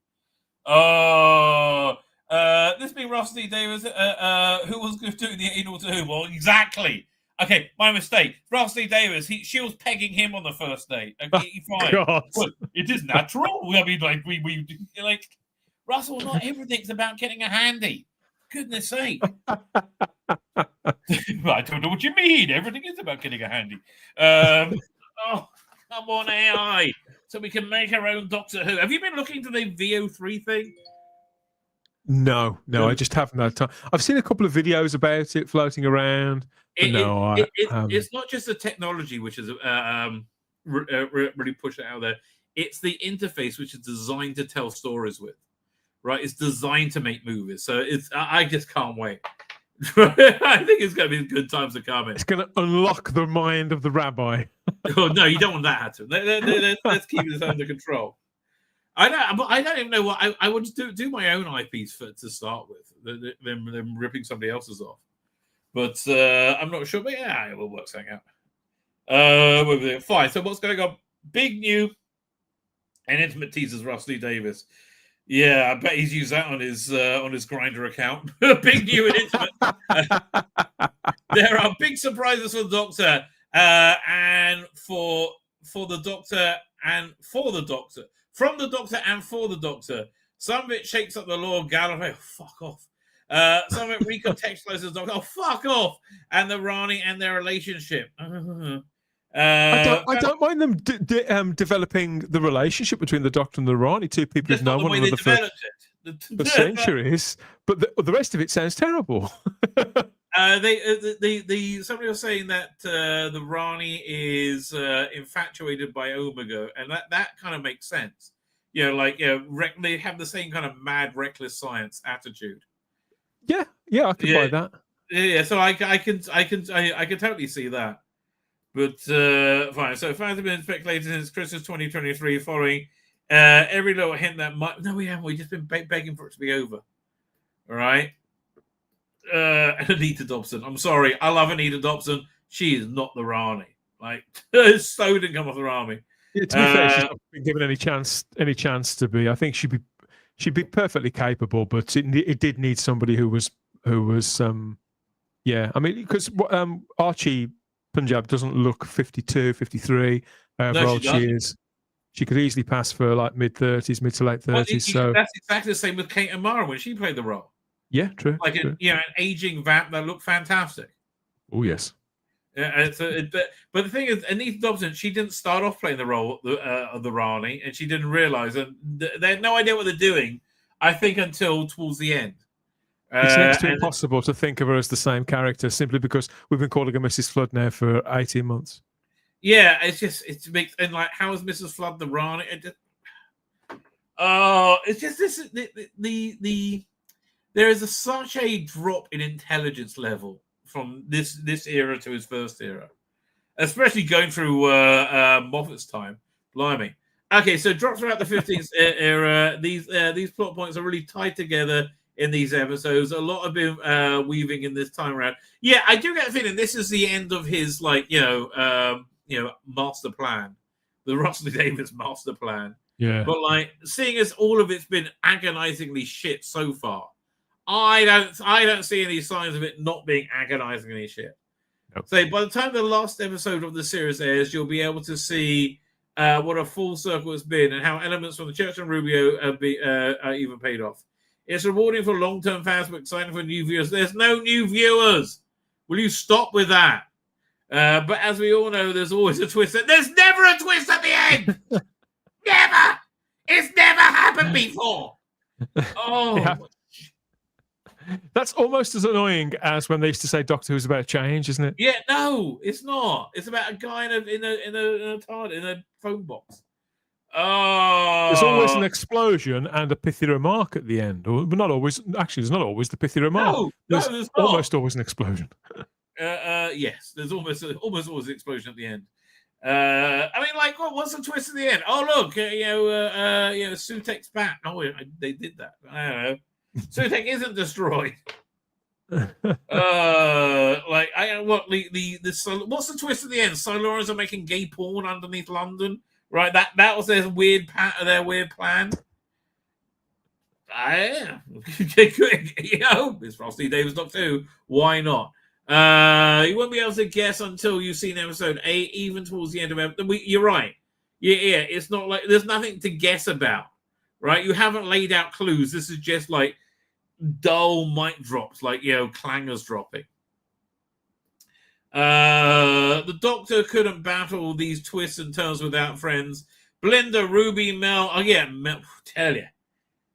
This being Rusty Davis, who was doing the anal to who? Well, exactly. Okay, my mistake. Rusty Davis, she was pegging him on the first date. Okay, fine. God. Well, it is natural. I mean, we Russell, not everything's about getting a handy. Goodness sake. I don't know what you mean. Everything is about getting a handy. Come on, AI, so we can make our own Doctor Who. Have you been looking to the VO3 thing? No, I just haven't had time. I've seen a couple of videos about it floating around. It's not just the technology which is really pushed it out there. It's the interface which is designed to tell stories with. Right, it's designed to make movies. So I just can't wait. I think it's going to be good times to come. It's going to unlock the mind of the rabbi. Oh no, you don't want that to happen. Let's keep this under control. I don't even know what I would do my own IPs to start with, them ripping somebody else's off. But I'm not sure. But yeah, we'll work something out. Fine. So what's going on? Big new and intimate teasers. Russell Davis. Yeah, I bet he's used that on his Grindr account. Big new and intimate. There are big surprises for the Doctor, and for the Doctor and for the Doctor, from the Doctor and for the Doctor. Some of it shakes up the law of Gallifrey. Oh, fuck off. Some of it recontextualizes the Doctor. Oh, fuck off. And the Rani and their relationship. I don't mind them developing the relationship between the Doctor and the Rani, two people who've known one another for centuries. But the rest of it sounds terrible. Somebody was saying that the Rani is infatuated by Omega, and that kind of makes sense. They have the same kind of mad, reckless science attitude. Yeah, I can buy that. Yeah, so I can totally see that. But fine. So fans have been speculating since Christmas 2023, following every little hint that might. No, we haven't. We've just been begging for it to be over. All right. And Anita Dobson. I'm sorry. I love Anita Dobson. She is not the Rani. Like, so didn't come off the Rani. Yeah, to be fair, she's not been given any chance to be. I think she'd be perfectly capable, but it did need somebody who was yeah. I mean, because Archie Punjabi doesn't look 52, 53, however old she is. She could easily pass for like mid-30s, mid to late 30s. So that's exactly the same with Kate Amara when she played the role. Yeah, true. Like true. An aging vamp that looked fantastic. Oh yes. But the thing is, Anita Dobson, she didn't start off playing the role of the Rani, and she didn't realize, and they had no idea what they're doing. I think until towards the end. It's next to impossible to think of her as the same character simply because we've been calling her Mrs. Flood now for 18 months. Yeah, it makes, and like, how is Mrs. Flood the Rani? It's just this there is such a drop in intelligence level from this era to his first era, especially going through Moffat's time. Blimey. Okay, so drops throughout the 15th era. These plot points are really tied together in these episodes. A lot of been weaving in this time around. Yeah, I do get a feeling this is the end of his master plan, the Russell Davis master plan. Yeah. But like, seeing as all of it's been agonizingly shit so far, I don't see any signs of it not being agonizingly shit. Nope. So by the time the last episode of the series airs, you'll be able to see what a full circle it's been and how elements from the Church and Rubio are even paid off. It's rewarding for long-term fans, but exciting for new viewers. There's no new viewers. Will you stop with that? But as we all know, there's always a twist. There's never a twist at the end. Never. It's never happened before. Oh. Yeah. That's almost as annoying as when they used to say Doctor Who's about change, isn't it? Yeah, no, it's not. It's about a guy in a phone box. Oh, there's always an explosion and a pithy remark at the end, or not always. Actually, there's not always the pithy remark. No, there's almost always an explosion. Yes, there's almost always an explosion at the end. I mean, like, what's the twist at the end? Oh, look, Sutek's back. Oh, they did that. I don't know. Sutek isn't destroyed. What's the twist at the end? Silurians are making gay porn underneath London, right? That was their weird plan. It's Frosty Davis Doctor Who. Why not? You won't be able to guess until you've seen episode 8, even towards the end of episode. You're right. Yeah. It's not like there's nothing to guess about, right? You haven't laid out clues. This is just like dull mic drops, like clangers dropping. The Doctor couldn't battle these twists and turns without friends. Belinda, Ruby, Mel. Oh yeah, Mel. Tell you,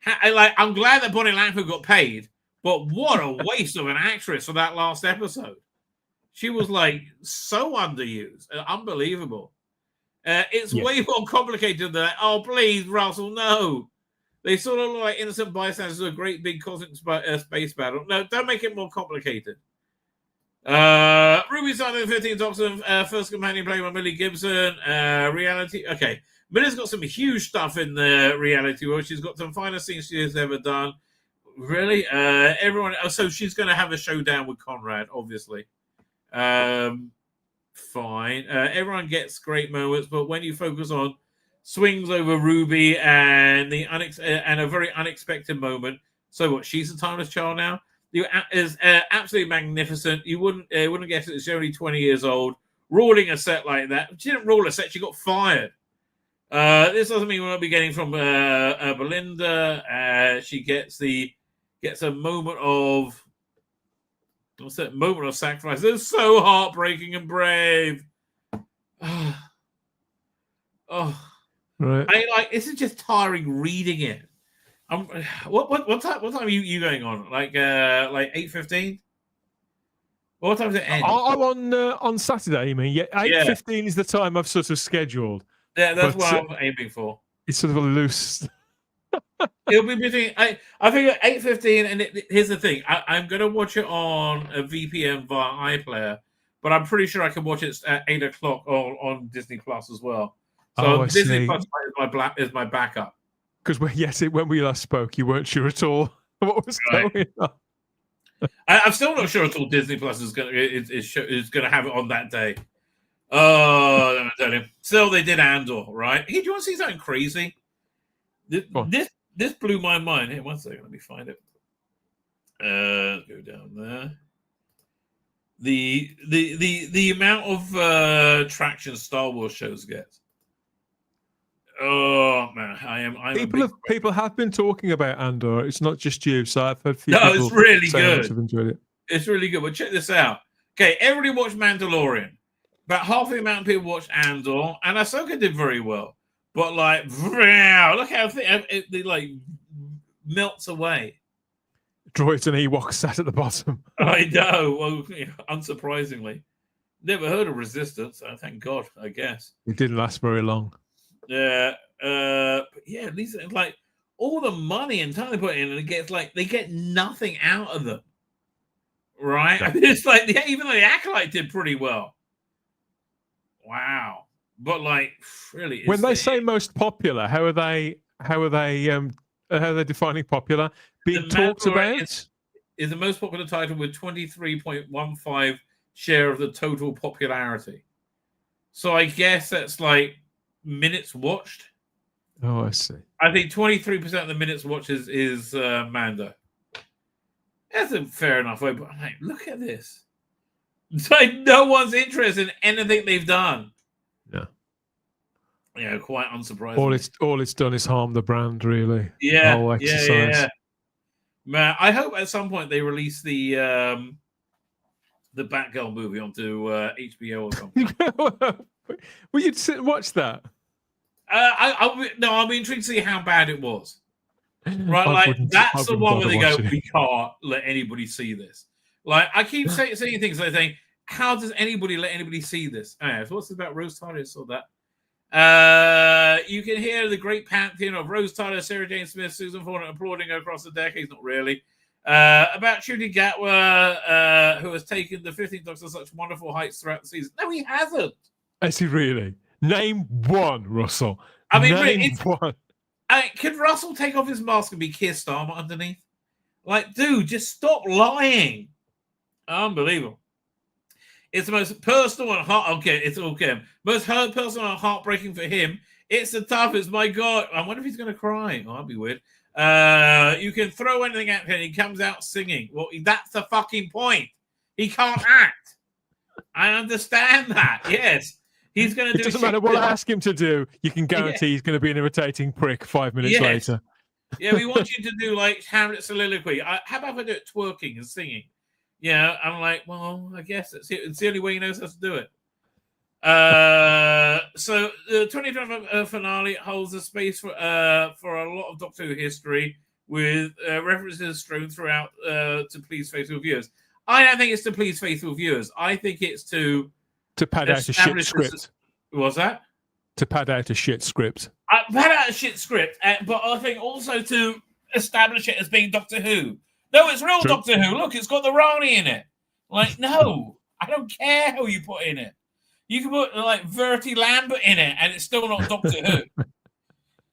I'm glad that Bonnie Langford got paid, but what a waste of an actress for that last episode. She was like so underused, unbelievable. It's way more complicated than that. Oh please, Russell, no. They sort of look like innocent bystanders of a great big cosmic space battle. No, don't make it more complicated. Ruby signed in 15 Doctor, first companion played by Millie Gibson. Reality. Okay. Millie's got some huge stuff in the reality world. She's got some finest things she has ever done. Really? Everyone. So she's going to have a showdown with Conrad, obviously. fine. Everyone gets great moments, but when you focus on swings over Ruby and and a very unexpected moment, so what? She's a timeless child now. Is absolutely magnificent. You wouldn't guess it. She's only 20 years old, ruling a set like that. She didn't rule a set; she got fired. This doesn't mean we won't be getting from Belinda. She gets a moment of sacrifice. It's so heartbreaking and brave. Right. This is just tiring reading it. What time are you going on? Like 8:15? What time does it end? I'm on Saturday. You mean? Yeah, 8:15 is the time I've sort of scheduled. Yeah, that's what I'm aiming for. It's sort of a loose. It'll be between. I think at 8:15, and here's the thing: I'm going to watch it on a VPN via iPlayer, but I'm pretty sure I can watch it at 8 o'clock on Disney Plus as well. So Disney Plus is my backup. Because when we last spoke, you weren't sure at all what was going on. I'm still not sure at all. Disney Plus is going to have it on that day. Oh, let me tell you. Still, they did Andor, right? Hey, do you want to see something crazy? This blew my mind. Hey, one second, let me find it. Go down there. The amount of traction Star Wars shows get. Oh man, people have been talking about Andor. It's not just you, so I've heard few No, people it's really say how much good. they've enjoyed it. It's really good. But check this out. Okay, everybody watched Mandalorian. About half the amount of people watched Andor, and Ahsoka did very well. But wow, look how it melts away. Droids and Ewoks sat at the bottom. I know. Well, unsurprisingly, never heard of Resistance. Thank God. I guess It didn't last very long. Yeah, but yeah. At least all the money and time they put in, and they get nothing out of them, right? I mean, it's even though the Acolyte did pretty well. Wow, but really, When they say most popular, how are they defining popular? Being talked about is the most popular title with 23.15 share of the total popularity. So I guess that's minutes watched. Oh, I see. I think 23% of the minutes watched is Mando. That's a fair enough way, but look at this. It's no one's interested in anything they've done. Yeah. Yeah, quite unsurprising. All it's done is harm the brand, really. Yeah, The whole exercise. yeah. Man, I hope at some point they release the Batgirl movie onto HBO or something. Well, you'd sit and watch that. I'm intrigued to see how bad it was. Right, that's the one where they go, we can't let anybody see this. I keep saying things saying, how does anybody let anybody see this? So what's this about Rose Tyler? I saw that. You can hear the great pantheon of Rose Tyler, Sarah Jane Smith, Susan Ford applauding across the decades. Not really. About Ncuti Gatwa, who has taken the 15th Doctor to such wonderful heights throughout the season. No, he hasn't. Is he really? Name one, Russell. I mean, Name one. Could Russell take off his mask and be Keir Starmer underneath? Dude, just stop lying. Unbelievable. It's the most personal and most personal and heartbreaking for him. It's the toughest. My God, I wonder if he's going to cry. Oh, that'd be weird. You can throw anything at him and he comes out singing. Well, that's the fucking point. He can't act. I understand that. Yes. He's going to do it. Doesn't matter what I ask him to do. You can guarantee he's going to be an irritating prick 5 minutes later. Yeah, we want you to do Hamlet soliloquy. How about if I do it twerking and singing? Yeah, I'm well, I guess it's the only way he knows how to do it. So the 2020 finale holds a space for a lot of Doctor Who history with references strewn throughout to please faithful viewers. I don't think it's to please faithful viewers. I think it's to pad out a shit script. What's that? To pad out a shit script. Pad out a shit script, but I think also to establish it as being Doctor Who. No, it's real True. Doctor Who. Look, it's got the Rani in it. No, I don't care who you put in it. You can put Verity Lambert in it, and it's still not Doctor Who.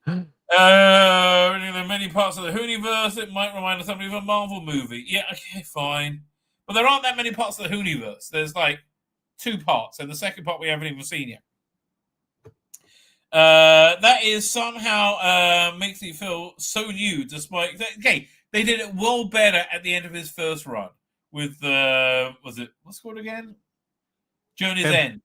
In the many parts of the Whoniverse, it might remind us something of a Marvel movie. Yeah, okay, fine. But there aren't that many parts of the Whoniverse. There's 2 parts, and the second part we haven't even seen yet. That is somehow makes me feel so new, despite okay, they did it well better at the end of his first run with what's it called again? Journey's End.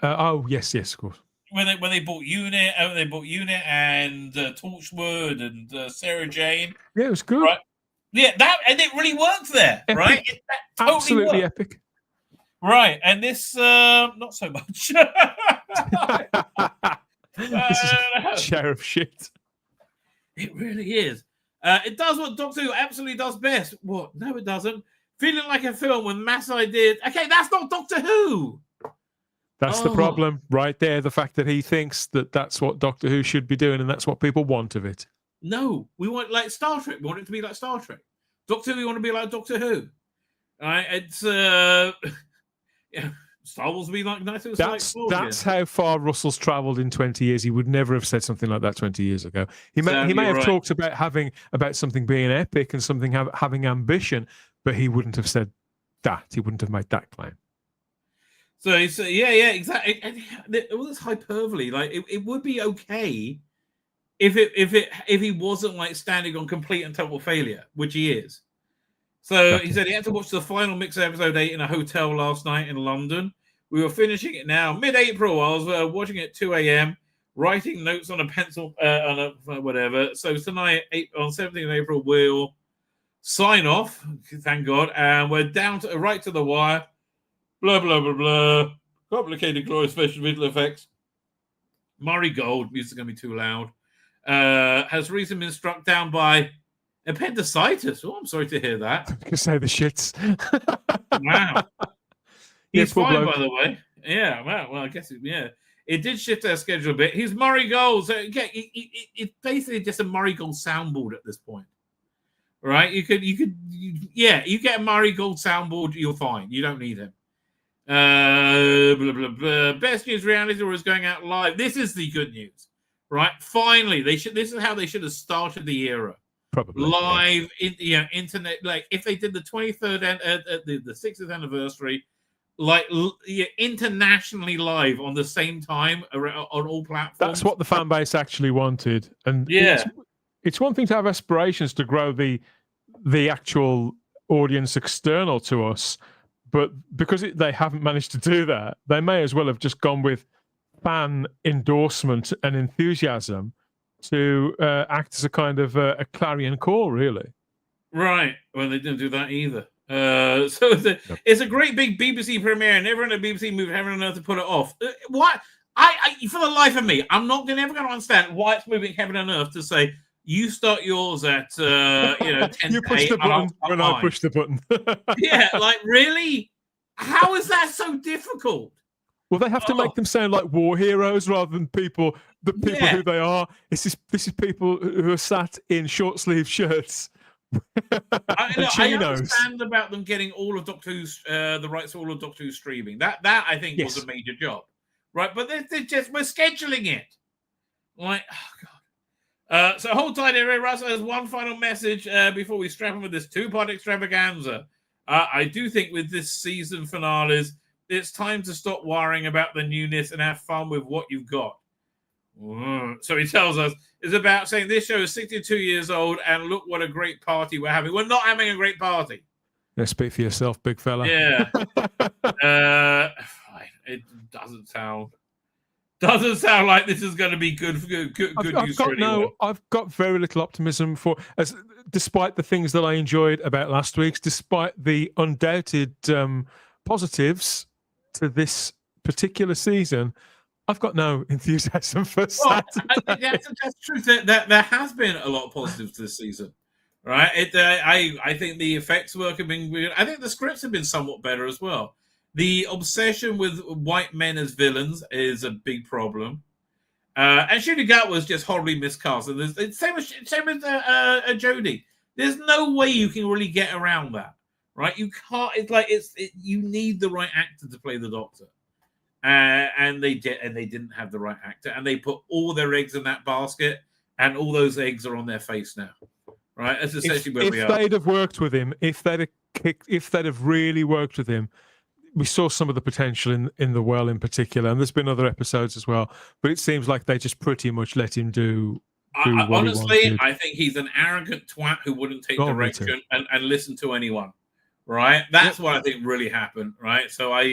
Oh yes, of course. When they bought Unit, and Torchwood and Sarah Jane. Yeah, it was good. Right? Yeah, and it really worked there, epic. Right? That totally Absolutely worked. epic. Right, and this not so much. This is a share of shit. It really is. It does what Doctor Who absolutely does best. What? No, it doesn't. Feeling like a film with mass ideas. Okay, that's not Doctor Who. That's the problem right there. The fact that he thinks that that's what Doctor Who should be doing and that's what people want of it. No, we want like Star Trek. We want it to be like Star Trek. Doctor Who, we want to be like Doctor Who. All right, it's yeah. Star Wars will be like nice. That's how far Russell's travelled in 20 years. He would never have said something like that 20 years ago. He may have talked about something being epic and something having ambition, but he wouldn't have said that. He wouldn't have made that claim. So yeah, exactly. And all this hyperbole, like it would be okay if he wasn't like standing on complete and total failure, which he is. So he said he had to watch the final mix of episode 8 in a hotel last night in London. We were finishing it now, mid-April. I was watching it at 2 a.m., writing notes on a pencil, on a whatever. So tonight, on 17th April, we'll sign off, thank God, and we're down to right to the wire. Blah, blah, blah, blah. Complicated, glorious special visual effects. Murray Gold, music's going to be too loud, has recently been struck down by appendicitis. Oh, I'm sorry to hear that. I could say the shits. Wow. He's fine, by the way. Yeah, well, I guess, it did shift our schedule a bit. He's Murray Gold. So, it's basically just a Murray Gold soundboard at this point. Right? You get a Murray Gold soundboard, you're fine. You don't need him. Blah, blah, blah. Best News Reality was going out live. This is the good news. Right? Finally, this is how they should have started the era. Probably live, internet. Like if they did the 23rd and the 60th anniversary, like internationally live on the same time on all platforms. That's what the fan base actually wanted, and it's one thing to have aspirations to grow the actual audience external to us, but because they haven't managed to do that, they may as well have just gone with fan endorsement and enthusiasm to act as a kind of a clarion call, really. Right. Well, they didn't do that either. So it's a great big BBC premiere, and everyone at BBC moved heaven and earth to put it off. What? I for the life of me, I'm not never going to understand why it's moving heaven and earth to say you start yours at 10 you push the button when I push the button. Yeah, like really? How is that so difficult? Well, they have to make them sound like war heroes rather than people who they are. This is people who are sat in short sleeve shirts. I understand about them getting all of Doctor Who's the rights to all of Doctor Who streaming. That I think was a major job, right? But we're scheduling it. Like, oh god. So hold tight, Ray Russell has one final message before we strap him with this 2-part extravaganza. I do think with this season finales, it's time to stop worrying about the newness and have fun with what you've got. So he tells us it's about saying this show is 62 years old and look what a great party we're having. We're not having a great party. Yeah, speak for yourself, big fella. Yeah. It doesn't sound like this is going to be good news for anyone. I've got very little optimism despite the things that I enjoyed about last week's, despite the undoubted positives to this particular season. I've got no enthusiasm for Saturday. That's true. There has been a lot of positives this season, right? I think the effects work have been good. I think the scripts have been somewhat better as well. The obsession with white men as villains is a big problem. And Shooting Out was just horribly miscast. And it's same as Jodie. There's no way you can really get around that, right? You can't. It's like you need the right actor to play the Doctor. And they didn't have the right actor, and they put all their eggs in that basket, and all those eggs are on their face now, right? That's essentially where we are. If they'd have worked with him, if they'd have really worked with him, we saw some of the potential in the well in particular, and there's been other episodes as well. But it seems like they just pretty much let him do what honestly, he wanted. I think he's an arrogant twat who wouldn't take Oh, me direction and listen to anyone. Right? That's what I think really happened. Right? So what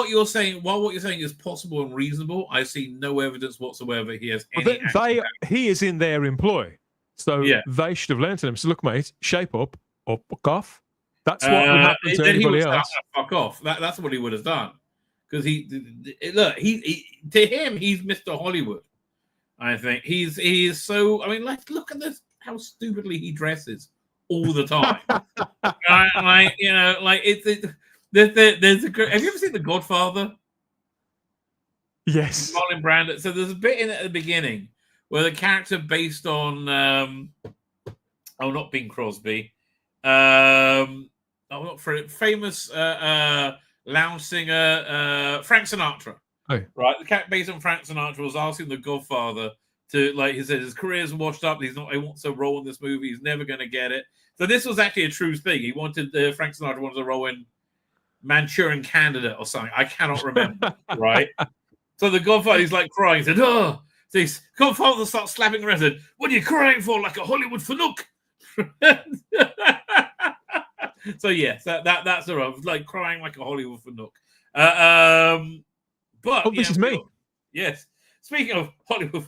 you're saying is possible and reasonable, I see no evidence whatsoever he has any. He is in their employ, so they should have learned to him. So look, mate, shape up or fuck off. That's what would happen to anybody else. Fuck off. That's what he would have done. Because he to him, he's Mr. Hollywood. I think he is so. I mean, let's look at this. How stupidly he dresses all the time. There's a. Have you ever seen The Godfather? Yes. Marlon Brando. So there's a bit in it at the beginning where the character based on not Bing Crosby, famous lounge singer Frank Sinatra. Oh. Right, the character based on Frank Sinatra was asking The Godfather to, like, he said his career's washed up. He wants to role in this movie. He's never going to get it. So this was actually a true thing. He wanted Frank Sinatra wanted to role in Manchurian Candidate or something. I cannot remember. Right. So the Godfather, he's like crying. He said, "Oh." So his Godfather starts slapping around. Said, "What are you crying for? Like a Hollywood fanook?" So yes, that's a rough, like crying like a Hollywood fanook. But this is me. Yes. Speaking of Hollywood,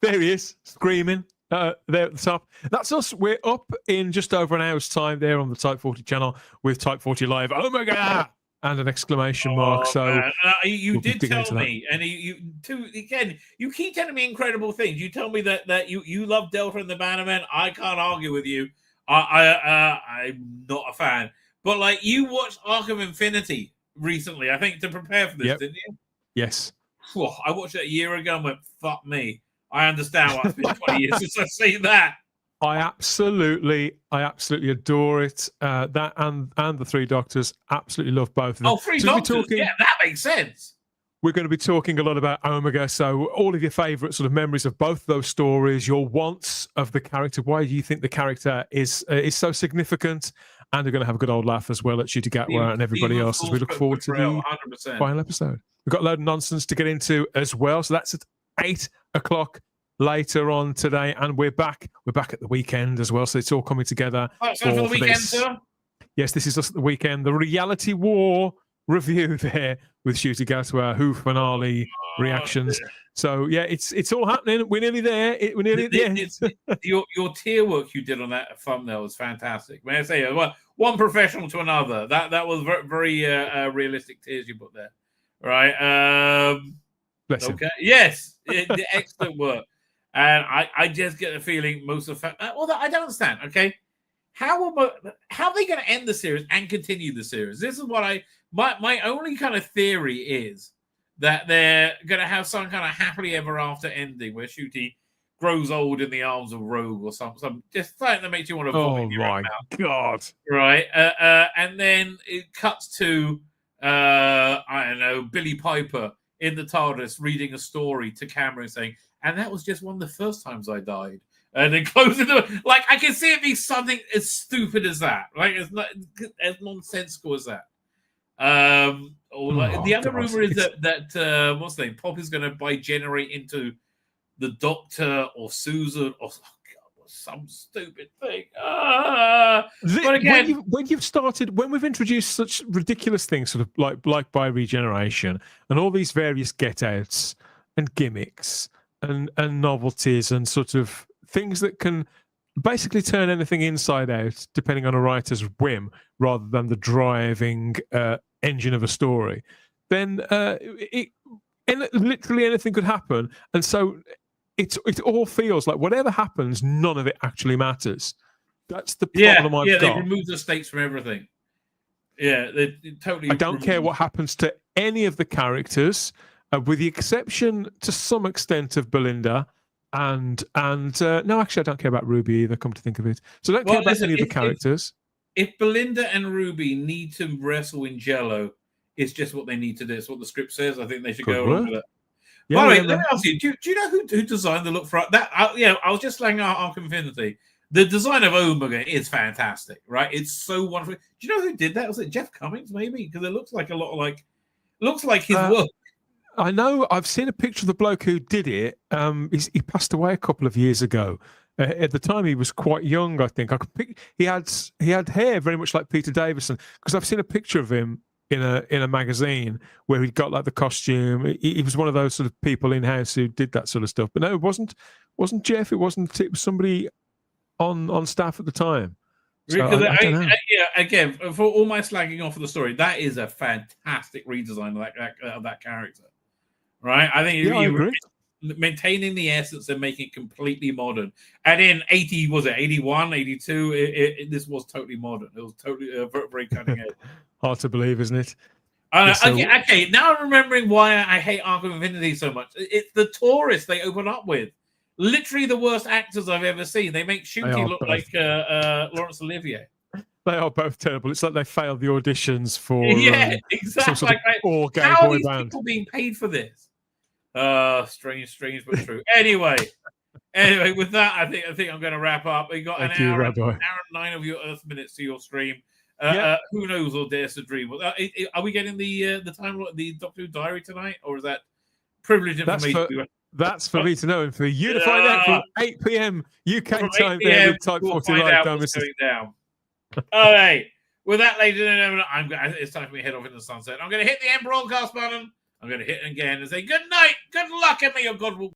there he is, screaming. There at the top. That's us. We're up in just over an hour's time there on the Type 40 channel with Type 40 Live. Oh my God! And an exclamation mark. So you did tell me, and you keep telling me incredible things. You tell me that you love Delta and the Bannermen. I can't argue with you. I'm not a fan, but like you watched Arc of Infinity recently, I think, to prepare for this, didn't you? Yes. Whew, I watched it a year ago and went, "Fuck me." I understand why it's been 20 years since I've seen that. I absolutely adore it. That and the Three Doctors, absolutely love both of them. Oh, Three Doctors, yeah, that makes sense. We're going to be talking a lot about Omega, so all of your favourite sort of memories of both those stories, your wants of the character, why do you think the character is so significant, and we're going to have a good old laugh as well at Shooter Gatwa and everybody else as we look forward to the 100%. final episode. We've got a load of nonsense to get into as well, so that's at 8 o'clock later on today, and we're back at the weekend as well, so it's all coming together. So for the weekend, sir? Yes, this is us at the weekend, the Reality War review there with Shooter Gatwa, Who finale reactions. So yeah, it's all happening. We're nearly there. We're nearly at the end. Your tier work you did on that thumbnail was fantastic. May I say, one professional to another. That was very, very realistic tiers you put there. Right. Bless him. Okay. Yes. Excellent work. And I just get the feeling most of although I don't understand. Okay. How are they going to end the series and continue the series? This is what my only kind of theory is that they're going to have some kind of happily ever after ending where Shooty grows old in the arms of Rogue or something. Just something that makes you want to vomit your own mouth. God. Right. And then it cuts to I don't know, Billy Piper in the TARDIS reading a story to Cameron saying, "And that was just one of the first times I died." And then closing the like, I can see it be something as stupid as that, like it's not as nonsensical as that. Or like the other rumor is that what's the name? Pop is going to degenerate into the Doctor or Susan or some stupid thing. But again, when we've introduced such ridiculous things, sort of like by regeneration and all these various get outs and gimmicks and novelties and sort of things that can basically turn anything inside out depending on a writer's whim rather than the driving engine of a story, then literally anything could happen. And so it all feels like whatever happens, none of it actually matters. That's the problem I've got. They remove the stakes from everything. Yeah, they totally. I don't care what happens to any of the characters, with the exception to some extent of Belinda. And no, actually, I don't care about Ruby either, come to think of it. So I don't care about any of the characters. If Belinda and Ruby need to wrestle in Jello, it's just what they need to do. It's what the script says. I think they should go along with it. By the way, let me ask you, do you know who designed the look for that? I was just slaying out Arc Infinity. The design of Omega is fantastic, right? It's so wonderful. Do you know who did that? Was it Jeff Cummings, maybe? Because it looks like a lot of looks like his work. I know. I've seen a picture of the bloke who did it. He passed away a couple of years ago. At the time, he was quite young. I think he had hair very much like Peter Davison, because I've seen a picture of him in a magazine where he'd got like the costume. He was one of those sort of people in house who did that sort of stuff. But no, it wasn't Jeff. It was somebody on staff at the time. So Because I don't know. yeah, again, for all my slagging off of the story, that is a fantastic redesign of that character, right? I think I agree. Maintaining the essence and making it completely modern. And in 81, 82, this was totally modern. It was totally very cutting edge. Hard to believe, isn't it? Okay, now I'm remembering why I hate Arc of Infinity so much. It's the tourists they open up with. Literally the worst actors I've ever seen. They make Shooty look like Laurence Olivier. They are both terrible. It's like they failed the auditions for exactly. some sort of all-gay How are boy these band. people being paid for this? Strange but true. Anyway, with that, I think I'm going to wrap up. We got Thank an you, hour Rabbi. and 9 of your Earth minutes to your stream. Yeah. Who knows or dares to dream? Are we getting the time, the Doctor Who diary tonight, or is that privileged information? That's for me to know and for you to find out from 8 p.m. UK time there with Type 40 Live. Don't miss it. Down. All right. With that, ladies and gentlemen, it's time for me to head off in the sunset. I'm going to hit the end broadcast button. I'm going to hit it again and say good night, good luck, and may your God will